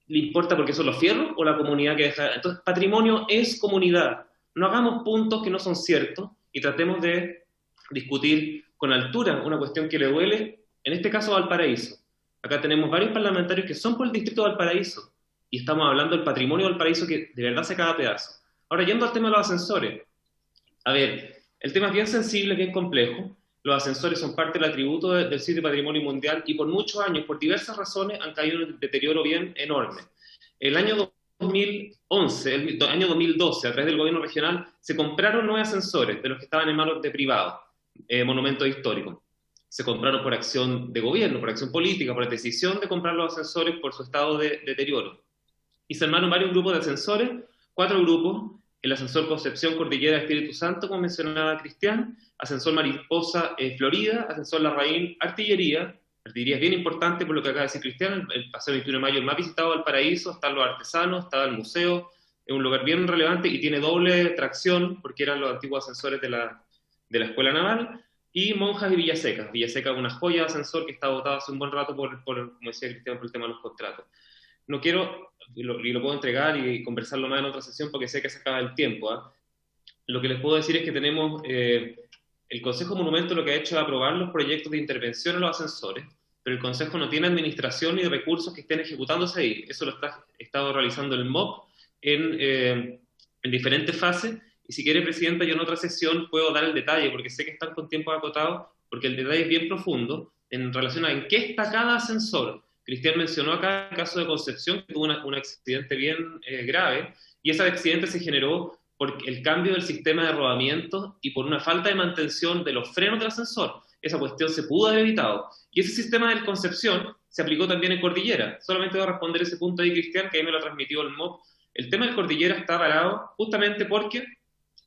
le importa porque son los fierros o la comunidad que deja? Entonces, patrimonio es comunidad. No hagamos puntos que no son ciertos y tratemos de discutir con altura una cuestión que le duele, en este caso a Valparaíso. Acá tenemos varios parlamentarios que son por el distrito de Valparaíso y estamos hablando del patrimonio de Valparaíso que de verdad se cae a pedazos. Ahora, yendo al tema de los ascensores. A ver, el tema es bien sensible, bien complejo. Los ascensores son parte del atributo del sitio de patrimonio mundial y por muchos años, por diversas razones, han caído en un deterioro bien enorme. El año 2011, el año 2012, a través del gobierno regional, se compraron 9 ascensores de los que estaban en manos de privados, monumentos históricos. Se compraron por acción de gobierno, por acción política, por la decisión de comprar los ascensores por su estado de deterioro. Y se armaron varios grupos de ascensores, 4 grupos: el ascensor Concepción, Cordillera, Espíritu Santo, como mencionaba Cristian, ascensor Mariposa, Florida, ascensor Larraín, Artillería. Artillería es bien importante por lo que acaba de decir Cristian, el paseo 21 de mayo, el más visitado del Paraíso, están los artesanos, está el museo, es un lugar bien relevante y tiene doble tracción, porque eran los antiguos ascensores de la Escuela Naval, y Monjas y Villaseca. Villaseca es una joya de ascensor que está votado hace un buen rato por como decía Cristian, por el tema de los contratos. No quiero, y lo puedo entregar y conversarlo más en otra sesión porque sé que se acaba el tiempo, ¿eh? Lo que les puedo decir es que tenemos, el Consejo de Monumentos lo que ha hecho es aprobar los proyectos de intervención en los ascensores, pero el Consejo no tiene administración ni recursos que estén ejecutándose ahí. Eso lo está estado realizando el MOP en diferentes fases, y si quiere, Presidenta, yo en otra sesión puedo dar el detalle, porque sé que están con tiempo acotado, porque el detalle es bien profundo en relación a en qué está cada ascensor. Cristian mencionó acá el caso de Concepción, que tuvo un accidente bien grave, y ese accidente se generó por el cambio del sistema de rodamiento y por una falta de mantención de los frenos del ascensor. Esa cuestión se pudo haber evitado. Y ese sistema de Concepción se aplicó también en Cordillera. Solamente voy a responder ese punto ahí, Cristian, que ahí me lo transmitió el MOP. El tema de Cordillera está parado justamente porque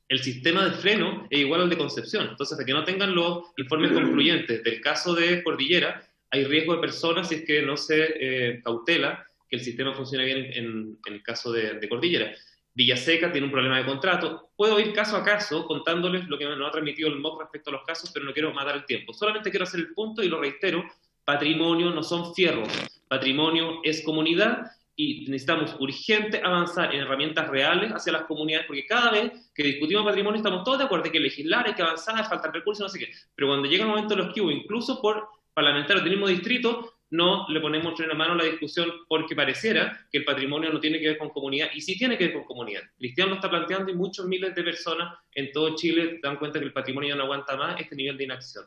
el sistema de freno es igual al de Concepción. Entonces, hasta que no tengan los informes concluyentes del caso de Cordillera, hay riesgo de personas si es que no se cautela que el sistema funcione bien en el caso de Cordillera. Villaseca tiene un problema de contrato. Puedo ir caso a caso contándoles lo que nos ha transmitido el MOC respecto a los casos, pero no quiero matar el tiempo. Solamente quiero hacer el punto y lo reitero: patrimonio no son fierros, patrimonio es comunidad y necesitamos urgente avanzar en herramientas reales hacia las comunidades, porque cada vez que discutimos patrimonio estamos todos de acuerdo en que legislar, hay que avanzar, faltan recursos, no sé qué, pero cuando llega el momento de los que hubo, incluso por parlamentarios del mismo distrito, no le ponemos en la mano la discusión porque pareciera que el patrimonio no tiene que ver con comunidad, y sí tiene que ver con comunidad. Cristian lo está planteando y muchos miles de personas en todo Chile dan cuenta que el patrimonio ya no aguanta más este nivel de inacción.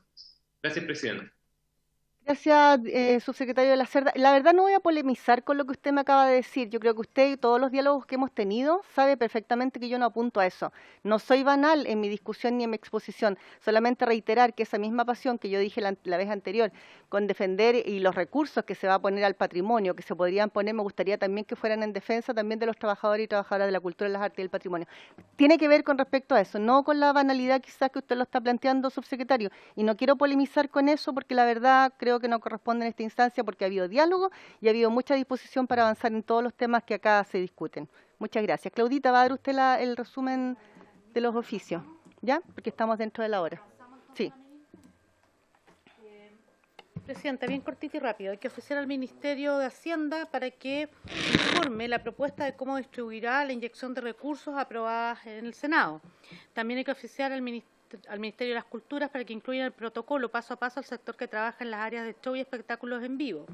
Gracias, presidente. Gracias, subsecretario de la Cerda. La verdad no voy a polemizar con lo que usted me acaba de decir. Yo creo que usted y todos los diálogos que hemos tenido sabe perfectamente que yo no apunto a eso. No soy banal en mi discusión ni en mi exposición. Solamente reiterar que esa misma pasión que yo dije la vez anterior con defender y los recursos que se va a poner al patrimonio, que se podrían poner, me gustaría también que fueran en defensa también de los trabajadores y trabajadoras de la cultura, las artes y el patrimonio. Tiene que ver con respecto a eso, no con la banalidad quizás que usted lo está planteando, subsecretario. Y no quiero polemizar con eso porque la verdad creo que no corresponde en esta instancia, porque ha habido diálogo y ha habido mucha disposición para avanzar en todos los temas que acá se discuten. Muchas gracias. Claudita, ¿va a dar usted el resumen de los oficios? ¿Ya? Porque estamos dentro de la hora. Sí. Presidenta, bien cortito y rápido. Hay que oficiar al Ministerio de Hacienda para que informe la propuesta de cómo distribuirá la inyección de recursos aprobadas en el Senado. También hay que oficiar al Ministerio de las Culturas para que incluya el protocolo paso a paso al sector que trabaja en las áreas de show y espectáculos en vivo.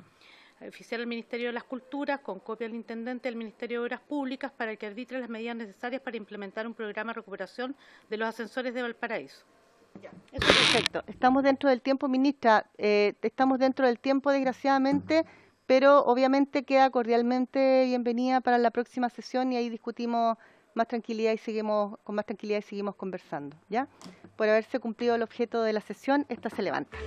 Oficiar al Ministerio de las Culturas con copia al Intendente del Ministerio de Obras Públicas para que arbitre las medidas necesarias para implementar un programa de recuperación de los ascensores de Valparaíso. Ya. Eso es perfecto. Estamos dentro del tiempo, ministra. Estamos dentro del tiempo, desgraciadamente, pero obviamente queda cordialmente bienvenida para la próxima sesión y ahí discutimos más tranquilidad y seguimos conversando. ¿Ya? Por haberse cumplido el objeto de la sesión, esta se levanta.